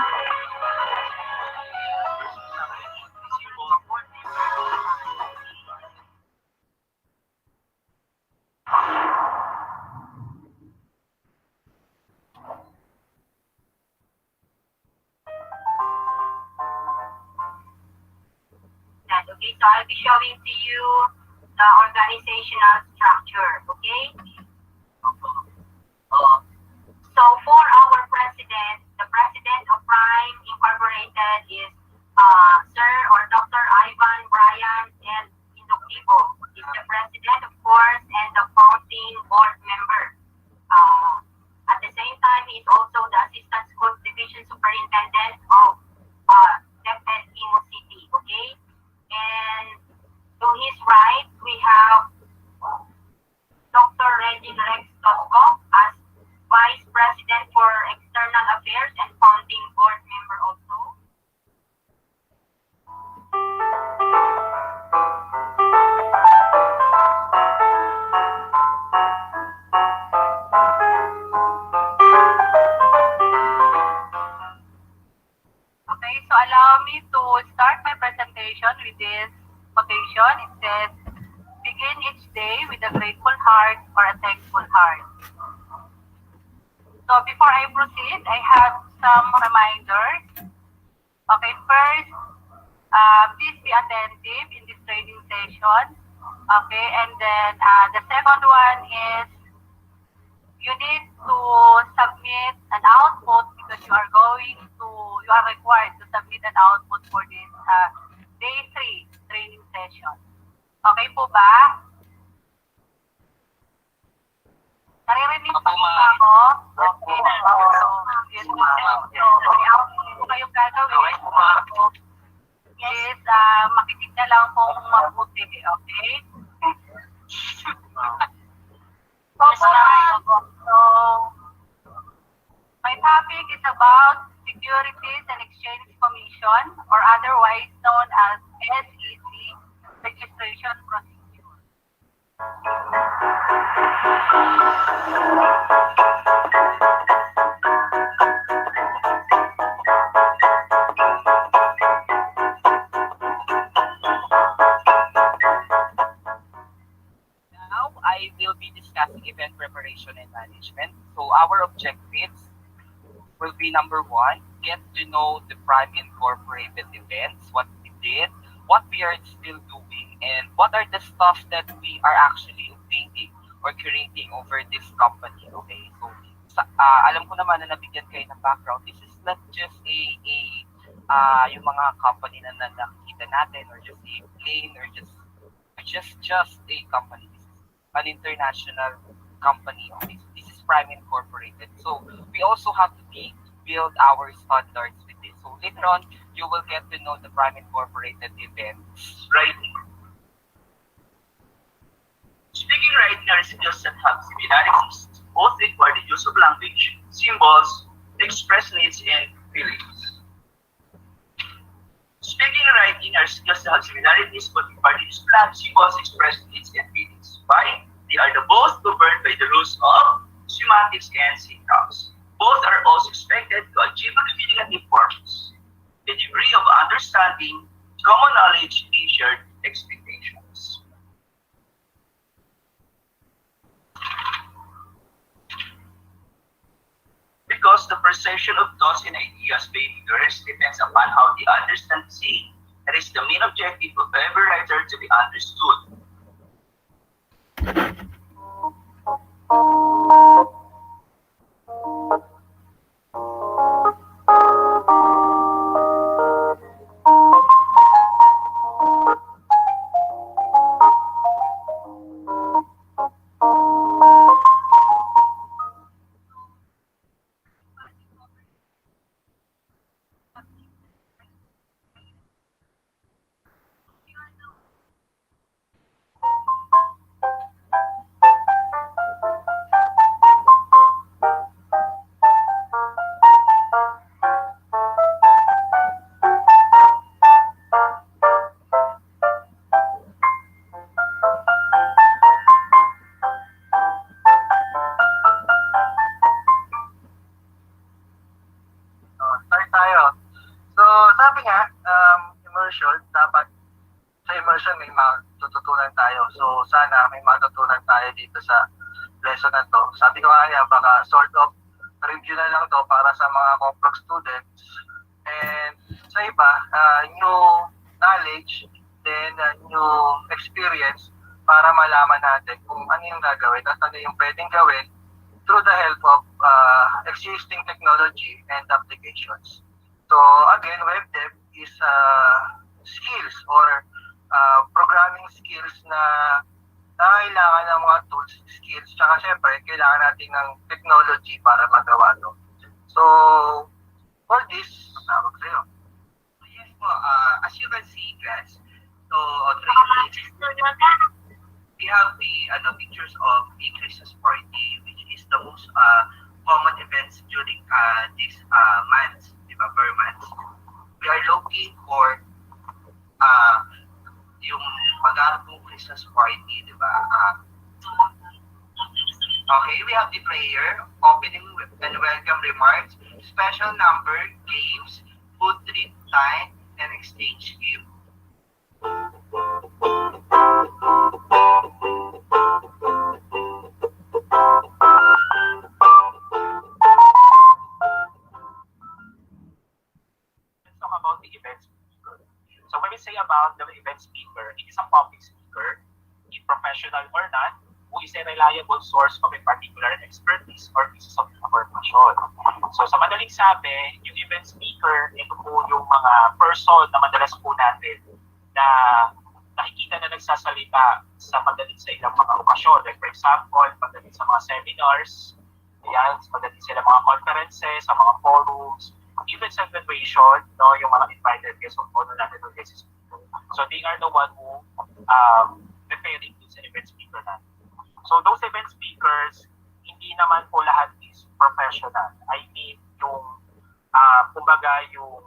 Okay, so I'll be showing to you the organizational structure, okay? So for our president, the president of Prime Incorporated is Sir or Dr. Ivan Brian L. Inductivo. He's the president, of course, and the founding board member. At the same time, he's also the assistant school division superintendent of DepEd Imo City, okay? And to his right, we have Dr. Reggie Rex Tosco as Vice President for External Affairs and founding board member also. Okay, so allow me to start my presentation with this quotation. It says, "Begin each day with a grateful heart or a thankful heart." So before I proceed, I have some reminders. Okay, first, please be attentive in this training session. Okay, and then the second one is you need to submit an output because you are required to submit an output for this day 3 training session. Okay po ba? Naririnig pa po ba ako? Okay. So, may kayong gagawin is makinig na lang pong mabuti. Okay? So, my topic is about Securities and Exchange Commission, or otherwise known as SEC registration procedure. Now, I will be discussing event preparation and management. So our objectives will be number 1, get to know the Prime Incorporated events, what we did, what we are still doing, and what are the stuff that we are actually obtaining or curating over this company. Okay, so alam ko naman na nabigyan kayo ng background. This is not just yung mga company na nakikita natin, or just a plane, or just a company. This is an international company. Okay, so this is Prime Incorporated. So we also have to build our standards with this. So later on, you will get to know the Prime Incorporated events. Writing. Speaking writing are skills that have similarities. Both require the use of language, symbols, to express needs and feelings. Speaking and writing are skills that have similarities, but require the use of language, symbols, to express needs and feelings. Why? They are both governed by the rules of semantics and syntax. Both are also expected to achieve a communicative purpose, the degree of understanding, common knowledge, and shared expectations. Because the perception of thoughts and ideas by readers depends upon how they understand the scene, that is the main objective of every writer to be understood. sana may matutunan tayo dito sa lesson na to. Sabi ko kaya baka sort of review na lang to para sa mga complex students. And sa iba, new knowledge, then new experience para malaman natin kung ano yung gagawin at ano yung pwedeng gawin through the help of existing technology and applications. So again, web dev is skills or programming skills na kailangan ng mga tools, skills, tsaka syempre, kailangan natin ng technology para magawa ito. So, for this, tawag sa'yo. Yes po, as you can see guys, so we have the pictures of the Christmas party, which is the most common events during this months, diba, per month. We are looking for yung pag-aarapong Christmas party, di ba? Okay, we have the prayer, opening and welcome remarks, special number, games, food trip time, and exchange gift. Let's talk about the event speaker. So when we say about the event speaker, it is a public speaker, be professional or not, who is a reliable source of a particular expertise or pieces of information. So sa madaling sabi, yung event speaker, ito po yung mga person na madalas po natin na nakikita na nagsasalita sa pagdating sa ilang mga okasyon. Like for example, pagdating sa mga seminars, ayan, pagdating sa ilang mga conferences, sa mga forums, even sa graduation, no, yung mga invited guests of honor natin ng guest speaker. So they are the one who referring to sa event speaker natin. So those event speakers, hindi naman po lahat is professional. I mean, yung kumbaga yung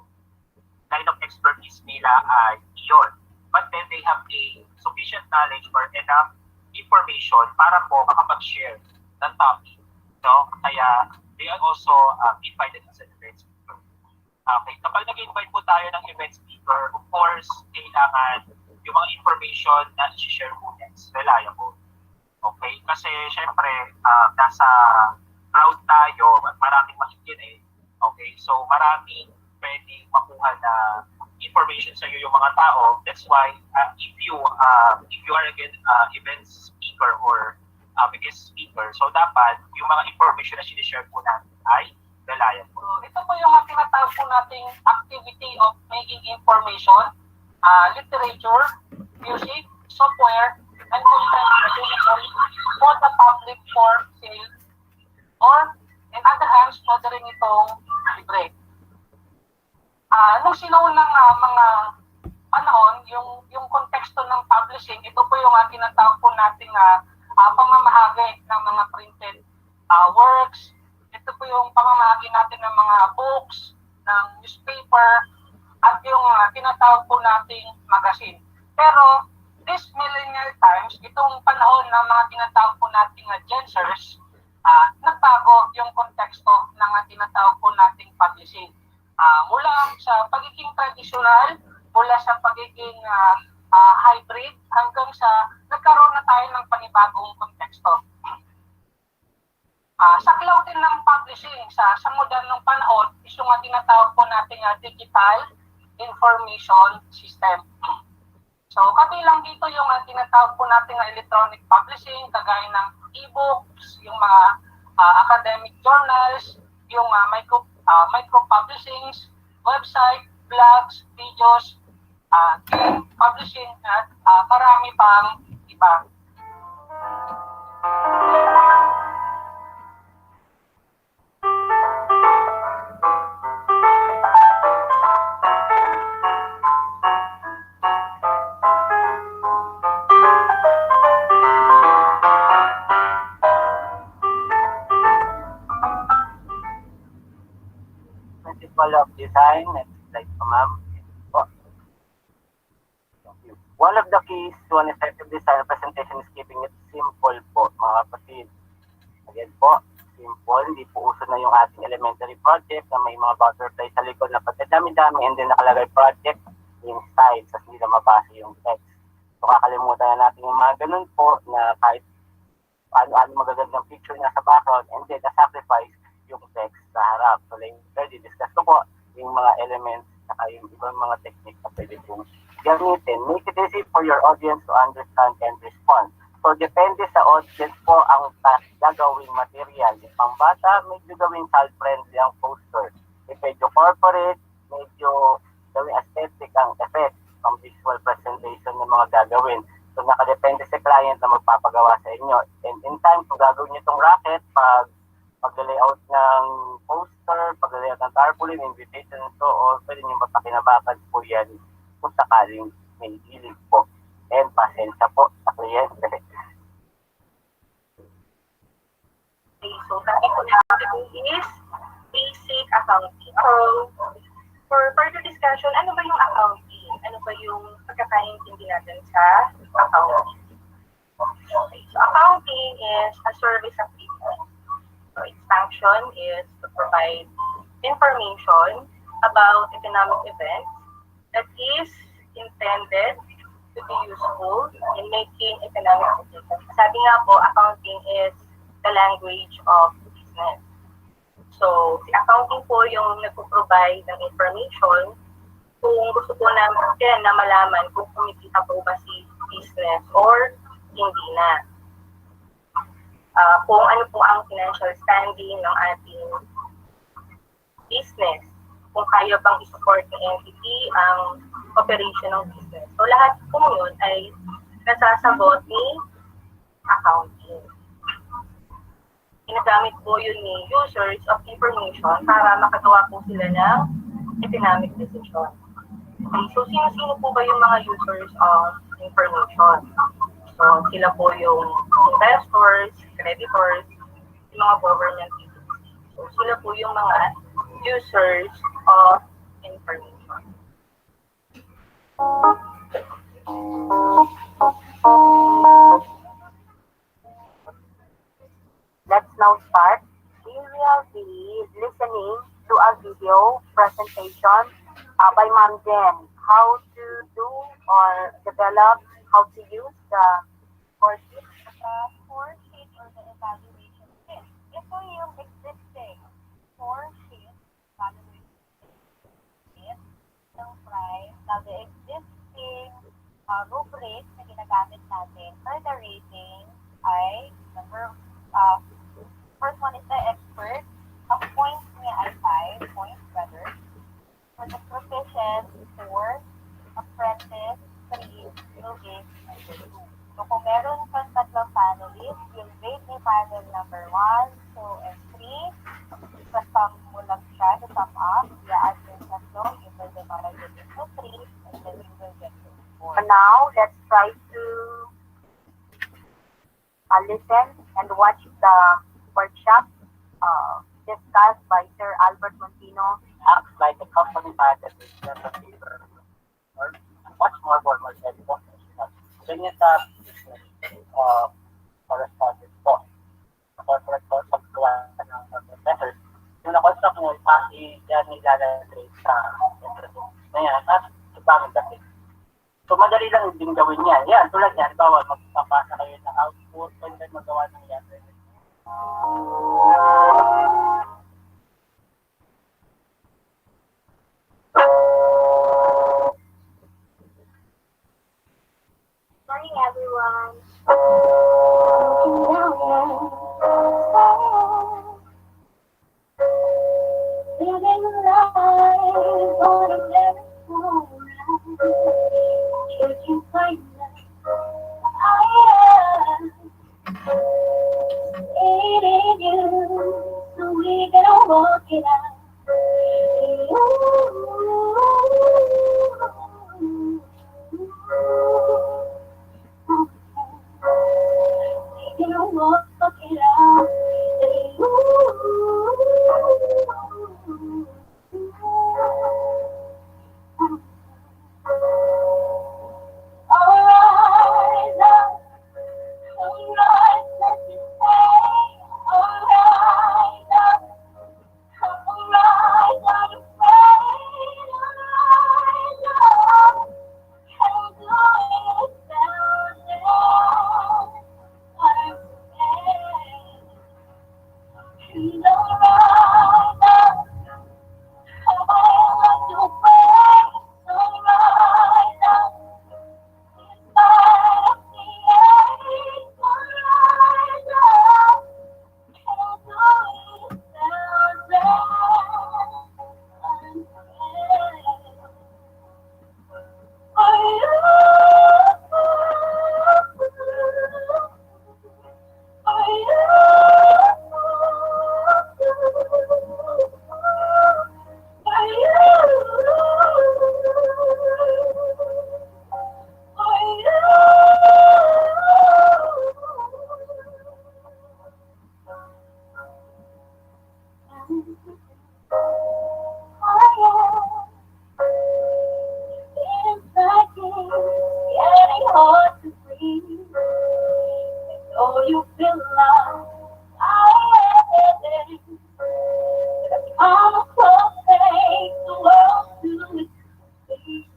line of expertise nila ay iyon. But then they have a sufficient knowledge or enough information para po makapag-share ng topic. No? Kaya they are also invited as an event speaker. Okay, kapag nag-invite po tayo ng event speaker, of course, kailangan yung mga information na i-share po next, reliable. Okay, kasi syempre, nasa crowd tayo at maraming makikinig. Okay, so maraming pwedeng makuha na information sa iyo yung mga tao. That's why if you are again event speaker or guest speaker, so dapat yung mga information na sinishare po natin ay reliable. So, ito po yung tinatawag po nating activity of making information, literature, music, software, and content available for the public for sale or in other hands, pwede rin itong libre. Nung sinuunang mga panahon, yung konteksto ng publishing, ito po yung tinatawag po nating pamamahagi ng mga printed works. Ito po yung pamamahagi natin ng mga books, ng newspaper, at yung tinatawag po nating magazine. Pero this millennial times, itong panahon ng mga tinatawag po nating gensers, nagbago yung konteksto ng tinatawag po nating publishing. Mula sa pagiging traditional, mula sa pagiging hybrid, hanggang sa nagkaroon na tayo ng panibagong konteksto. Saklaw din ng publishing sa modernong panahon is yung tinatawag po nating digital information system. So, kabilang dito yung tinatawag po natin na electronic publishing, kagaya ng e-books, yung mga academic journals, yung micro-publishings, website, blogs, videos, game publishing, at marami pang iba. Principle of design, next slide po ma'am. One of the keys to an effective design presentation is keeping it simple po mga kapatid. Again po, simple, hindi po uso na yung ating elementary project na may mga butterfly sa likod na pagkadami-dami and then nakalagay project yung sides at hindi na mabasa yung text. So kakalimutan na natin yung mga ganun po na kahit ano magagandang picture na sa background and then the sacrifice yung text sa harap. So like discuss ko po yung mga elements saka yung ibang mga techniques na pwede pong gamitin. Make it easy for your audience to understand and respond. So depende sa audience po ang gagawing material. Yung pangbata, medyo gawing child-friendly ang poster. If medyo corporate, medyo gawing aesthetic ang effect ng visual presentation ng mga gagawin. So nakadepende sa client na magpapagawa sa inyo. And in time, kung gagawin nyo itong racket, pag-layout ng poster, pag-layout ng tarpaulin, invitation, so all, pwede nyo mapakinabakan po yan kung sakaling may hilig po. And pasensya po sa kliyente. Okay, so topic ko natin is basic accounting. So, for further discussion, ano ba yung accounting? Ano ba yung pagkakaintindi natin sa accounting? Okay, so accounting is a service activity. So its function is to provide information about economic events that is intended to be useful in making economic decisions. Sabi nga po, accounting is the language of business. So, si accounting po yung nagpo-provide ng information kung gusto po natin na malaman kung kumikita po ba si business or hindi na. Kung ano po ang financial standing ng ating business, kung kaya bang i-support ng entity ang operation ng business. So, lahat po yun ay nasasagot ni accounting. Ginagamit po yun ni users of information para makagawa po sila ng economic decision. Okay, so sino-sino po ba yung mga users of information? So sila po yung investors, creditors, yung mga government agencies. So sila po yung mga users of information. Let's now start. We will be listening to a video presentation by Ma'am Jen. How to do or develop, how to use the score sheet. The score sheet or the evaluation sheet. Ito yung existing score sheet, evaluation sheet ng price. Now the existing rubric na ginagamit natin for the rating ay first one is the expert. Ang points niya ay 5 points rather. For the proficient, 4. Apprentice, 3. Novice, 2. So kung meron kang tatlong panelists, yung rate ni panel number 1, 2, and 3. Kasam mo lang siya to sum up. I-add yung tatlo, you will divide it into 3, and then you will get to 4. Now, let's try to listen and watch the workshop discussed by Sir Albert Montino. Acts like a company budget is just a paper or much more formal than professional. Ganyan sa business correspondence po. Sa corporate po, paggawa ng professors, yung na-construct mo, yan nilalagay sa internet na yan at subamit kasi. So, madali lang din gawin yan. Yan, tulad yan, bawal magpapasa kayo ng output, and then magawa ng yan. Morning, everyone. Living life on a never changing kindness. I am needing you, so we can walk it out. We can walk it out. before you feel lost. I'm a close take the world to its feet.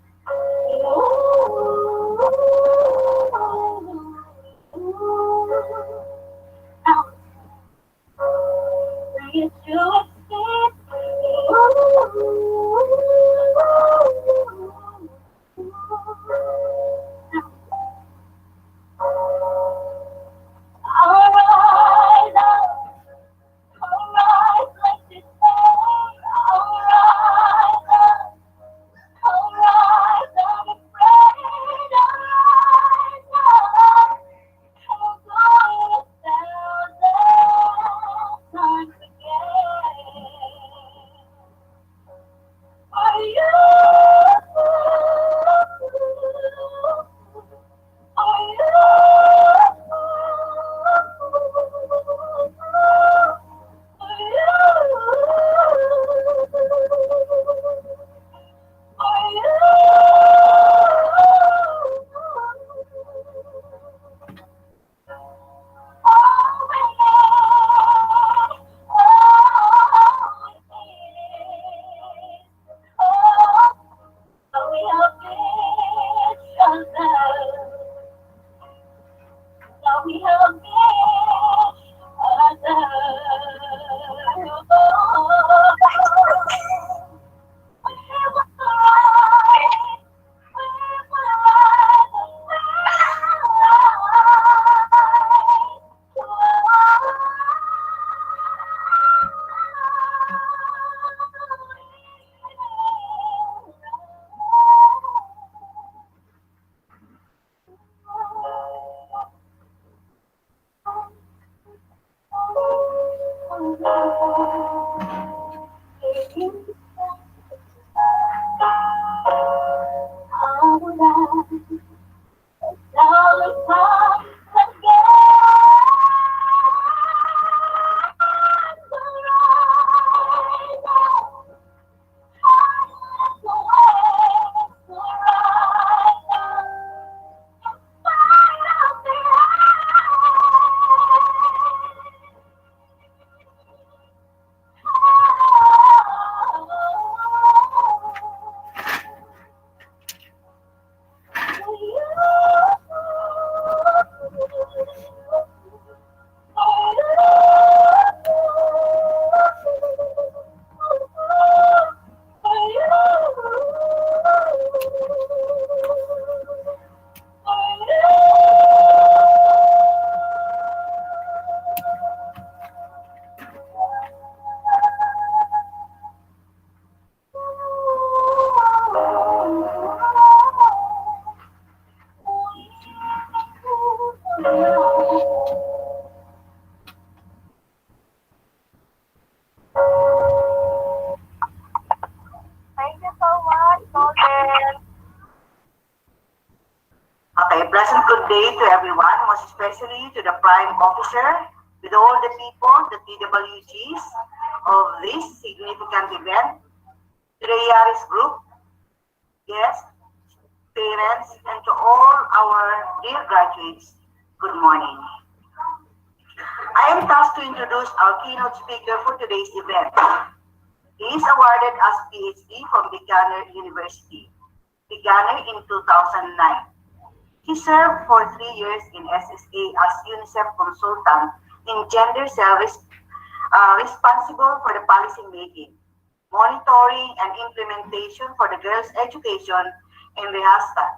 Out, bring it to its feet. I'll rise up, I'll rise like this day. I'll rise up, I'll rise unafraid. I'll rise up, I'll go 1,000 times again. For you, we have Thank you so much, Golden. Okay, pleasant good day to everyone, most especially to the Prime Officer, with all the people, the TWGs of this significant event, to the Yaris Group, guests, parents, and to all our dear graduates, good morning. I am tasked to introduce our keynote speaker for today's event. He is awarded as PhD from Buchanan University, Buchanan in 2009. He served for 3 years in SSA as UNICEF consultant in gender service, responsible for the policy making, monitoring, and implementation for the girls' education in Rajasthan.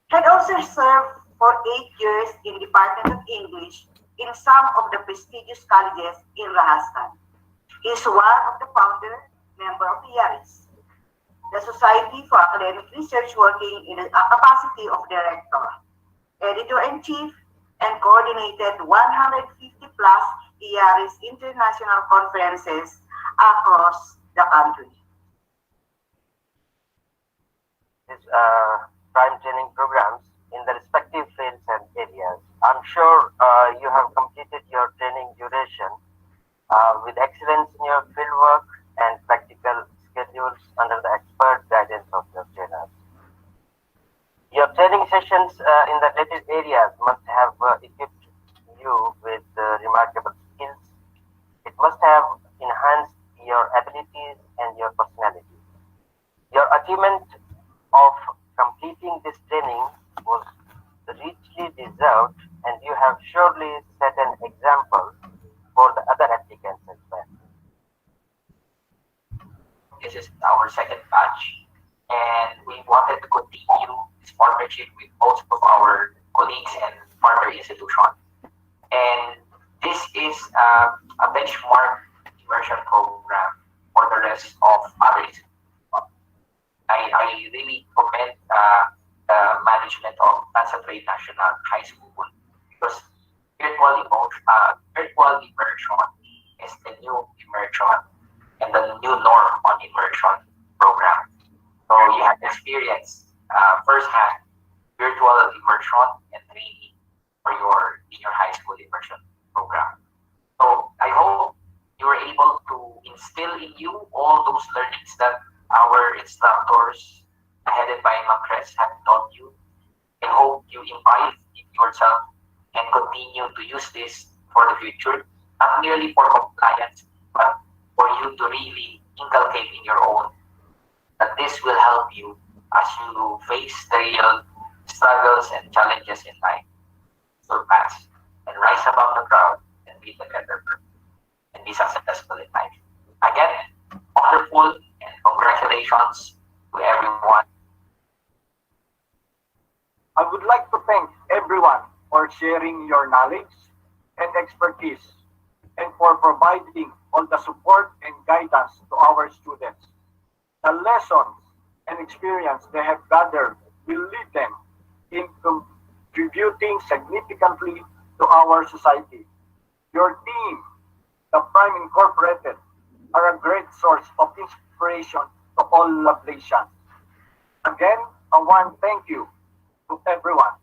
He had also served for 8 years in Department of English in some of the prestigious colleges in Rajasthan. He is one of the founder member of YARIS, the Society for Academic Research, working in a capacity of director, editor-in-chief, and coordinated 150 plus IARIS international conferences across the country. Prime training programs in the respective fields and areas. I'm sure you have completed your training duration with excellence in your fieldwork and practical schedules under the expert guidance of your trainers. Your training sessions in the related areas must have equipped you with remarkable skills. It must have enhanced your abilities and your personality. Your achievement of completing this training was richly deserved, and you have surely set an example for the other applicants as well. This is our second batch, and we wanted to continue this partnership with most of our colleagues and partner institutions. And this is a benchmark immersion program for the rest of other institutions. I really commend the management of Trade National High School because virtual immersion is the new immersion and the new norm on immersion program. So you have experience firsthand virtual immersion and training for your senior high school immersion program. So I hope you were able to instill in you all those learnings that our instructors headed by Ma'am Chris have taught you. I hope you imbibe it yourself and continue to use this for the future, not merely for compliance, but for you to really inculcate in your own that this will help you as you face the real struggles and challenges in life. Surpass and rise above the crowd and be the better person and be successful in life. Again, wonderful and congratulations to everyone. I would like to thank everyone for sharing your knowledge and expertise and for providing all the support and guidance to our students. The lessons and experience they have gathered will lead them in contributing significantly to our society. Your team, the Prime Incorporated, are a great source of inspiration to all Lablasians. Again, a warm thank you to everyone.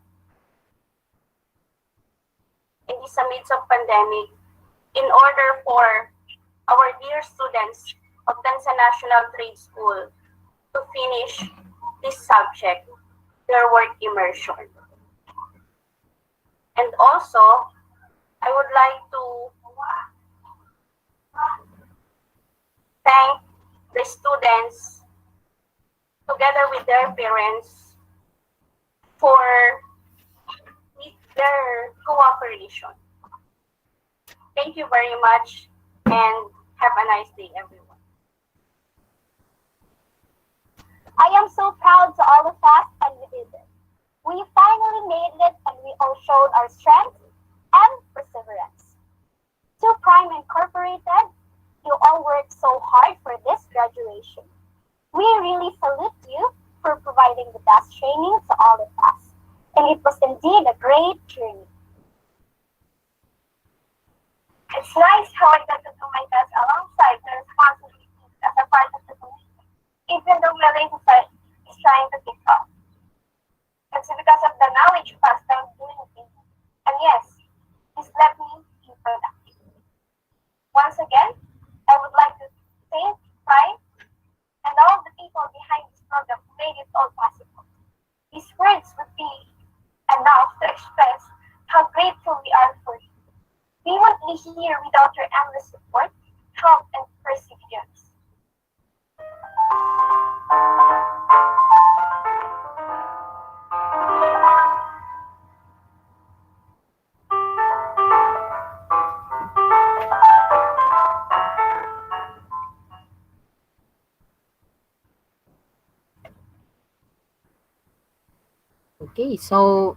In the midst of pandemic, in order for our dear students of Tansa National Trade School to finish this subject, their work immersion. And also, I would like to thank the students together with their parents for their cooperation. Thank you very much and have a nice day, everyone. I am so proud to all of us, and we did it. We finally made it, and we all showed our strength and perseverance. To Prime Incorporated, you all worked so hard for this graduation. We really salute you for providing the best training to all of us, and it was indeed a great journey. It's nice how I got to do my best alongside the responsibilities as a part of the community, even though my labor is trying to keep up. It's because of the knowledge passed down during it. And yes, this let me be productive. Once again, I would like to thank Prime and all the people behind this program who made it all possible. These words would be enough to express how grateful we are for you. We won't be here without your endless support, help, and perseverance. Okay, so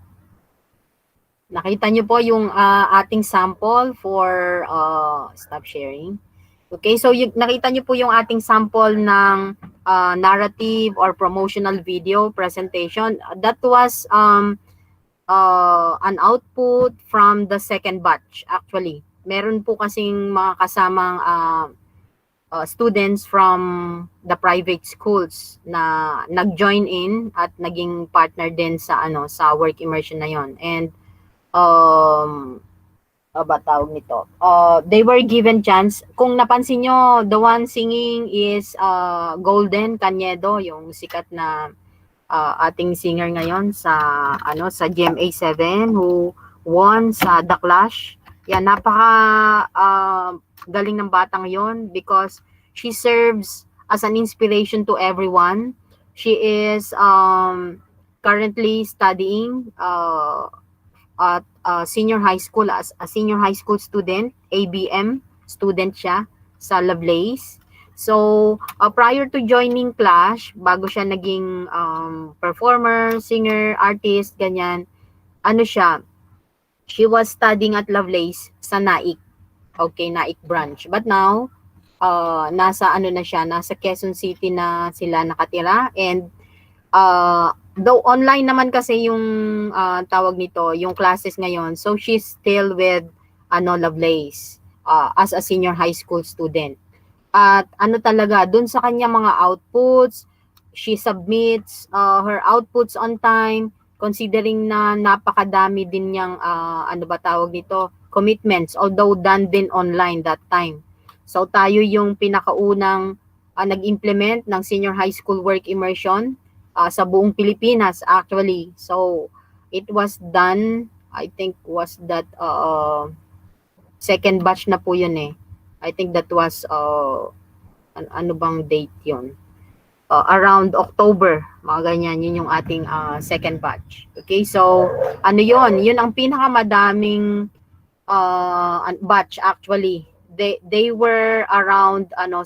nakita niyo po yung ating sample for stop sharing. Okay, so nakita niyo po yung ating sample ng narrative or promotional video presentation. That was an output from the second batch actually. Meron po kasing mga kasamang students from the private schools na nag-join in at naging partner din sa sa work immersion na yon. And ba tawag nito? They were given chance. Kung napansin nyo, the one singing is Golden Cañedo, yung sikat na ating singer ngayon sa sa GMA 7 who won sa The Clash Yeah, napaka galing ng batang yon because she serves as an inspiration to everyone. She is currently studying at senior high school as a senior high school student, ABM student siya sa Lovelace. So, prior to joining Clash, bago siya naging performer, singer, artist, ganyan, ano siya, she was studying at Lovelace sa Naik. Okay, Naik branch. But now, nasa ano na siya, nasa Quezon City na sila nakatira and though online naman kasi yung tawag nito, yung classes ngayon. So she's still with Lovelace as a senior high school student. At ano talaga, dun sa kanya mga outputs, she submits her outputs on time, considering na napakadami din niyang, ano ba tawag nito, commitments, although done din online that time. So tayo yung pinakaunang nag-implement ng senior high school work immersion sa buong Pilipinas actually. So it was done, I think was that second batch na po yun eh. I think that was ano bang date yun? Around October, mga ganyan, yun yung ating second batch. Okay, so ano yun? Yun ang pinakamadaming batch actually. They were around 600,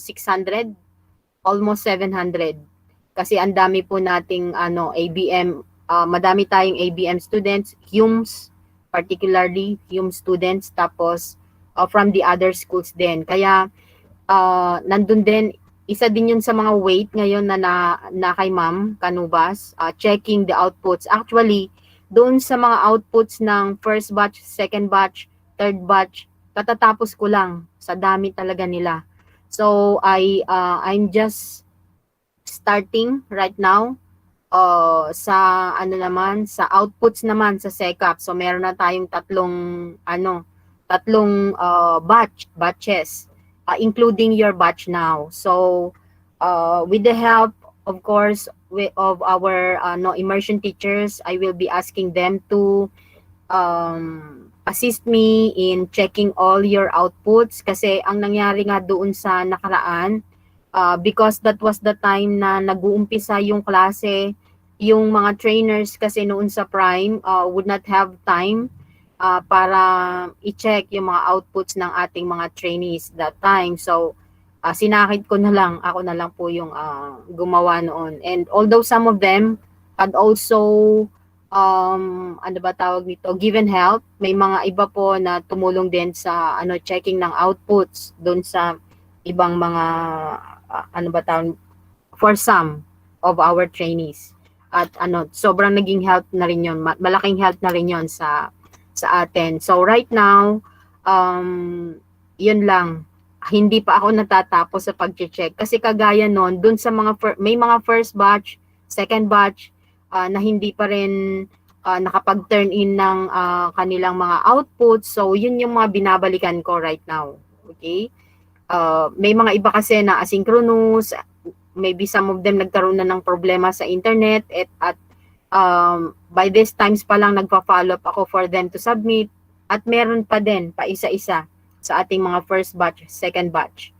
almost 700. Kasi ang dami po nating ABM, madami tayong ABM students, HUMS, particularly HUMS students, tapos from the other schools din. Kaya nandun din, isa din yun sa mga weight ngayon na kay Ma'am Canubas, checking the outputs. Actually, doon sa mga outputs ng first batch, second batch, third batch, katatapos ko lang sa dami talaga nila. So I'm just starting right now sa ano naman, sa outputs naman sa SECAP. So meron na tayong tatlong batches, including your batch now. So with the help of course of our immersion teachers, I will be asking them to assist me in checking all your outputs kasi ang nangyari nga doon sa nakaraan, because that was the time na nag-uumpisa yung klase, yung mga trainers kasi noon sa Prime would not have time para i-check yung mga outputs ng ating mga trainees that time. So, sinakit ko na lang, ako na lang po yung gumawa noon. And although some of them had also, ano ba tawag nito, given help, may mga iba po na tumulong din sa checking ng outputs doon sa ibang mga, ano ba tawag, for some of our trainees. At sobrang naging help na rin yun, malaking help na rin yun sa atin. So right now, yun lang. Hindi pa ako natatapos sa pag-check. Kasi kagaya nun, dun sa may mga first batch, second batch, na hindi pa rin nakapag-turn in ng kanilang mga outputs. So yun yung mga binabalikan ko right now. Okay? May mga iba kasi na asynchronous, maybe some of them nagkaroon na ng problema sa internet at by this times pa lang nagpa-follow up ako for them to submit at meron pa din pa isa-isa sa ating mga first batch, second batch.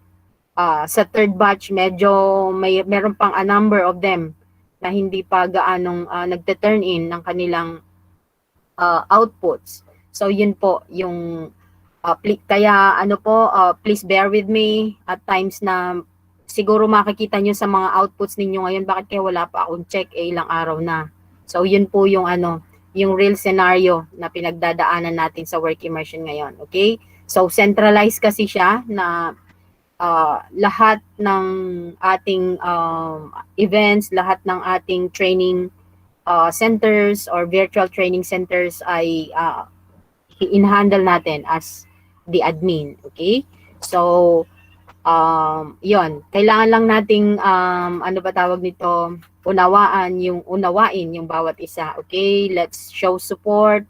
Sa third batch medyo meron pang a number of them na hindi pa gaanong nagte-turn in ng kanilang outputs. So yun po yung kaya please bear with me at times na siguro makikita nyo sa mga outputs ninyo ngayon bakit kaya wala pa akong check ilang araw na. So yun po yung yung real scenario na pinagdadaanan natin sa work immersion ngayon, okay? So centralized kasi siya na lahat ng ating events, lahat ng ating training centers or virtual training centers ay in-handle natin as the admin, okay? So yon, kailangan lang nating ano ba tawag nito, unawain yung bawat isa. Okay, let's show support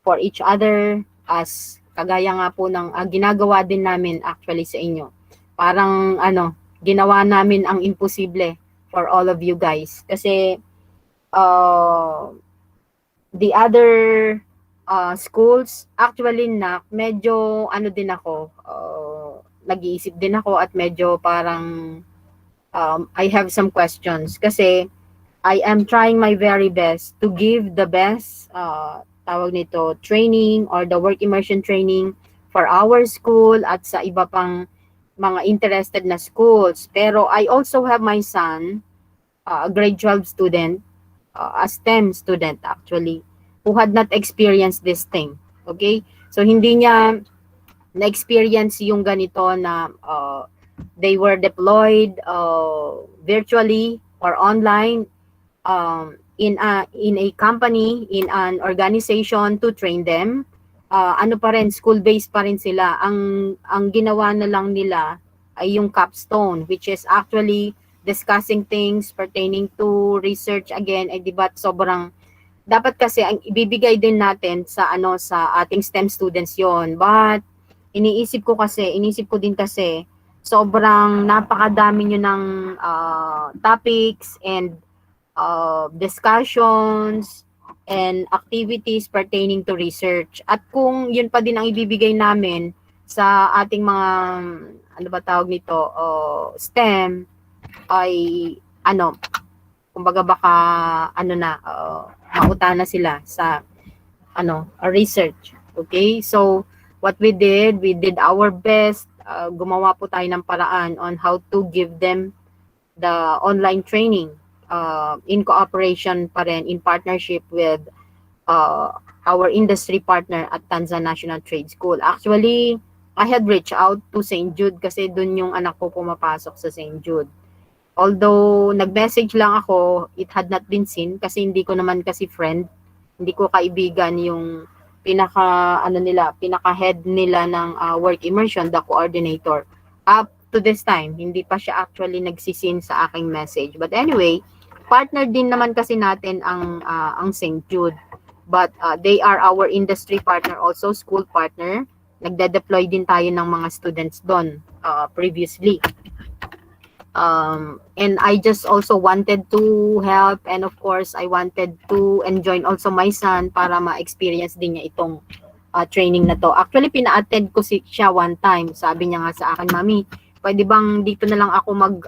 for each other as kagaya nga po ng ginagawa din namin actually sa inyo. Parang ginawa namin ang imposible for all of you guys kasi the other schools. Actually na medyo ano din ako, nag-iisip din ako at medyo parang I have some questions kasi I am trying my very best to give the best tawag nito training or the work immersion training for our school at sa iba pang mga interested na schools. Pero I also have my son, a grade 12 student, a STEM student actually, who had not experienced this thing. Okay? So hindi niya na-experience yung ganito na they were deployed virtually or online in a company, in an organization to train them. Ano pa rin, school-based pa rin sila. Ang ginawa na lang nila ay yung capstone, which is actually discussing things pertaining to research again, ay diba sobrang dapat kasi ang ibibigay din natin sa sa ating STEM students yon. But inisip ko din kasi sobrang napakadami nyo ng topics and discussions and activities pertaining to research. At kung yun pa din ang ibibigay namin sa ating mga ano ba tawag nito, STEM ay kumbaga baka mauta na sila sa research. Okay? So what we did our best. Gumawa po tayo ng paraan on how to give them the online training in cooperation pa rin, in partnership with our industry partner at Tanza National Trade School. Actually, I had reached out to St. Jude kasi dun yung anak ko pumapasok sa St. Jude. Although nag-message lang ako, it had not been seen kasi hindi ko naman kasi friend, hindi ko kaibigan yung pinaka-head nila ng work immersion, the coordinator. Up to this time, hindi pa siya actually nagsisin sa aking message. But anyway, partner din naman kasi natin ang St. Jude. But they are our industry partner also, school partner. Nagde-deploy din tayo ng mga students doon previously. And I just also wanted to help, and of course I wanted to join also my son para ma-experience din niya itong training na to. Actually pina-attend ko siya one time. Sabi niya nga sa akin, "Mami, pwede bang dito na lang ako mag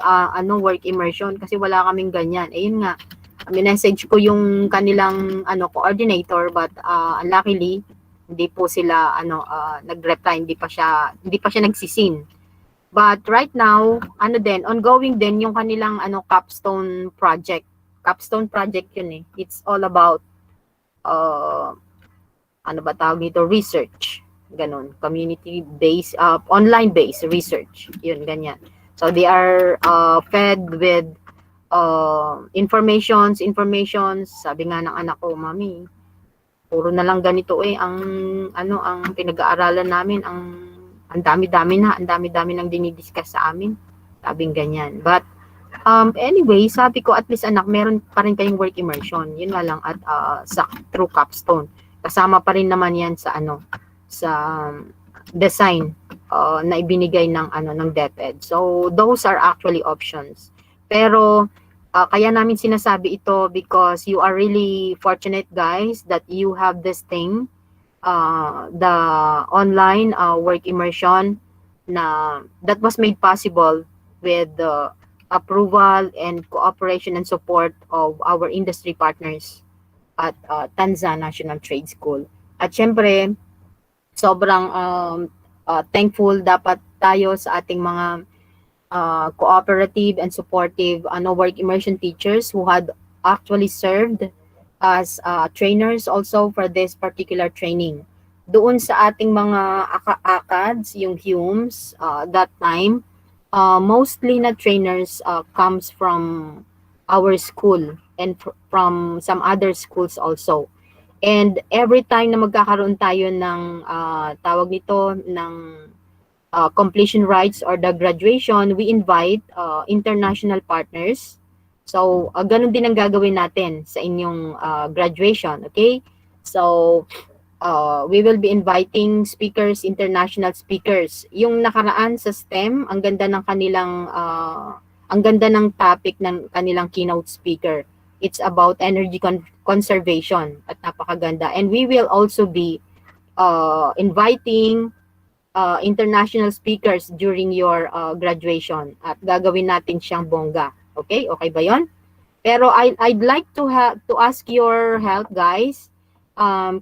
work immersion kasi wala kaming ganyan." Ayun nga, message ko yung kanilang coordinator, but luckily hindi po sila nag-reply, hindi pa siya nagsisin. But right now, ongoing din yung kanilang capstone project. Capstone project yun eh. It's all about research. Ganon. Community-based, online-based research. Yun, ganyan. So they are fed with informations. Sabi nga ng anak ko, "Mami, puro na lang ganito ang pinag-aaralan namin, ang dami-dami nang dinidiscuss sa amin." Sabing ganyan. But anyway, sabi ko, at least anak, meron pa rin kayong work immersion. Yun nga lang, at sa through capstone. Kasama pa rin naman yan sa sa design na ibinigay ng DepEd. So those are actually options. Pero kaya namin sinasabi ito because you are really fortunate, guys, that you have this thing, the online work immersion that was made possible with the approval and cooperation and support of our industry partners at Tanza National Trade School. At syempre, sobrang thankful dapat tayo sa ating mga cooperative and supportive work immersion teachers who had actually served as trainers also for this particular training. Doon sa ating mga ACADS, yung HUMS, that time, mostly na trainers comes from our school and from some other schools also. And every time na magkakaroon tayo ng tawag nito ng completion rights or the graduation, we invite international partners. So, ganun din ang gagawin natin sa inyong graduation, okay? So, we will be inviting speakers, international speakers. Yung nakaraan sa STEM, ang ganda ng topic ng kanilang keynote speaker. It's about energy conservation at napakaganda. And we will also be inviting international speakers during your graduation at gagawin natin siyang bongga. Okay? Okay ba 'yon? Pero I'd like to ask your help, guys.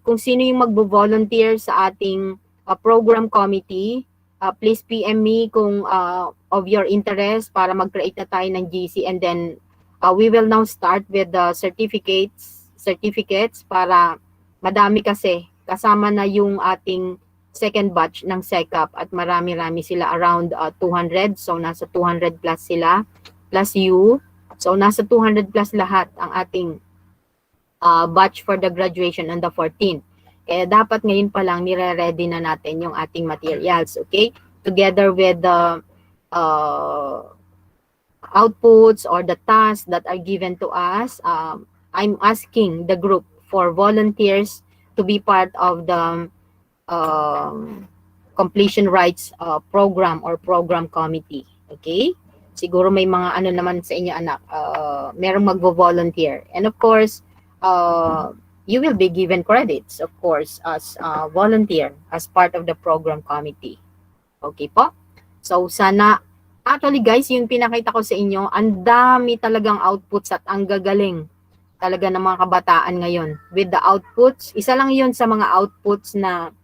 Kung sino yung magbo-volunteer sa ating program committee, please PM me kung of your interest para mag-create na tayo ng GC, and then we will now start with the certificates para madami kasi kasama na yung ating second batch ng SECAP at marami-rami sila, around 200, so nasa 200 plus sila plus you. So, nasa 200 plus lahat ang ating batch for the graduation on the 14th. Kaya dapat ngayon pa lang nire-ready na natin yung ating materials, okay? Together with the outputs or the tasks that are given to us, I'm asking the group for volunteers to be part of the completion rights program or program committee, okay? Siguro may mga ano naman sa inyo, anak, merong magvo-volunteer. And of course, you will be given credits, of course, as volunteer, as part of the program committee. Okay po? So, sana, actually guys, yung pinakita ko sa inyo, ang dami talagang outputs at ang gagaling talaga ng mga kabataan ngayon. With the outputs, isa lang yun sa mga outputs na,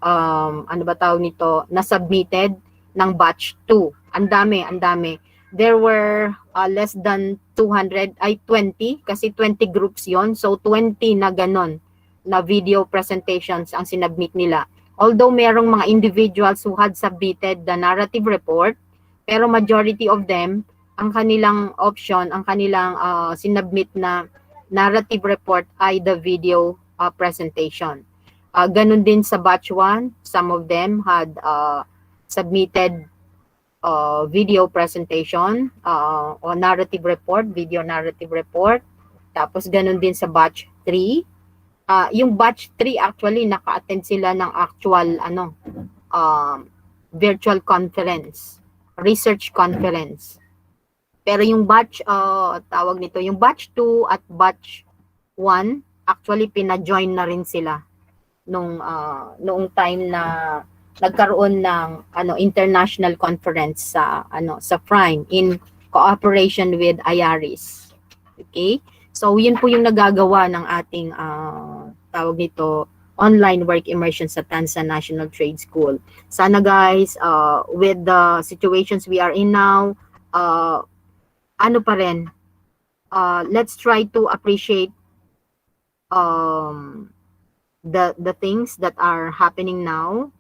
ano ba tawag nito, na submitted ng batch 2. Ang dami, ang dami. There were less than 200, 20, kasi 20 groups yon. So, 20 na ganon na video presentations ang sinubmit nila. Although merong mga individuals who had submitted the narrative report, pero majority of them, ang kanilang option, ang kanilang sinubmit na narrative report ay the video presentation. Ganun din sa batch 1, some of them had submitted video presentation o narrative report, video narrative report. Tapos ganun din sa batch 3. Yung batch 3 actually naka-attend sila ng actual virtual conference, research conference. Pero yung batch tawag nito, yung batch 2 at batch 1 actually pina-join na rin sila noong time na nagkaroon ng international conference sa Prime in cooperation with IARIS. Okay? So yun po yung nagagawa ng ating tawag nito online work immersion sa Tansa National Trade School. Sana guys, with the situations we are in now, pa rin, let's try to appreciate the things that are happening now.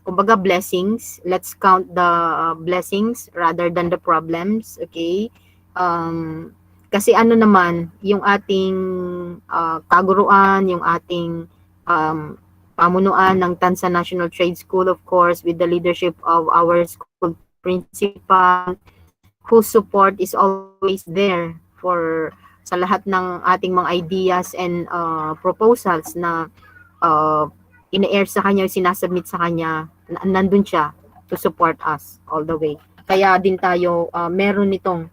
Kumbaga blessings, let's count the blessings rather than the problems, okay? Kasi naman, yung ating kaguruan, yung ating pamunuan ng Tansa National Trade School, of course, with the leadership of our school principal, whose support is always there for sa lahat ng ating mga ideas and proposals na ina-air sa kanya, sinasubmit sa kanya, nandun siya to support us all the way. Kaya din tayo meron nitong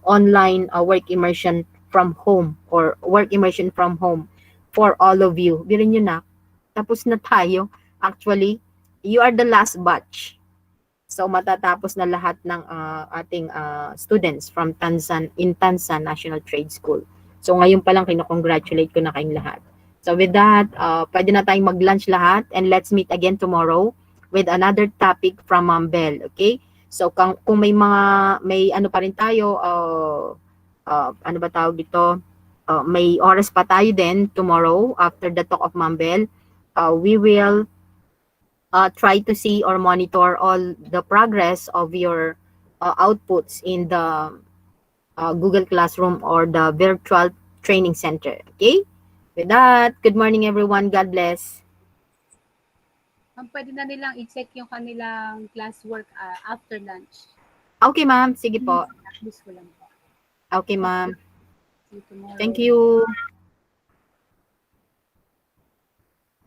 online work immersion from home or work immersion from home for all of you. Birin nyo na, tapos na tayo. Actually, you are the last batch. So matatapos na lahat ng ating students from Tansa National Trade School. So ngayon pa lang kino-congratulate ko na kayong lahat. So with that, pwede na tayong mag-lunch lahat, and let's meet again tomorrow with another topic from Ma'am Bell, okay? So kung may pa rin tayo, ano ba tawag dito? May oras pa tayo din tomorrow after the talk of Ma'am Bell. We will try to see or monitor all the progress of your outputs in the Google Classroom or the virtual training center. Okay? With that, good morning everyone. God bless. Pwede na nilang i-check yung kanilang classwork after lunch. Okay, ma'am. Sige po. Okay, ma'am. Thank you.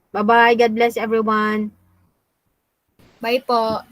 Bye-bye. God bless everyone. Bye po.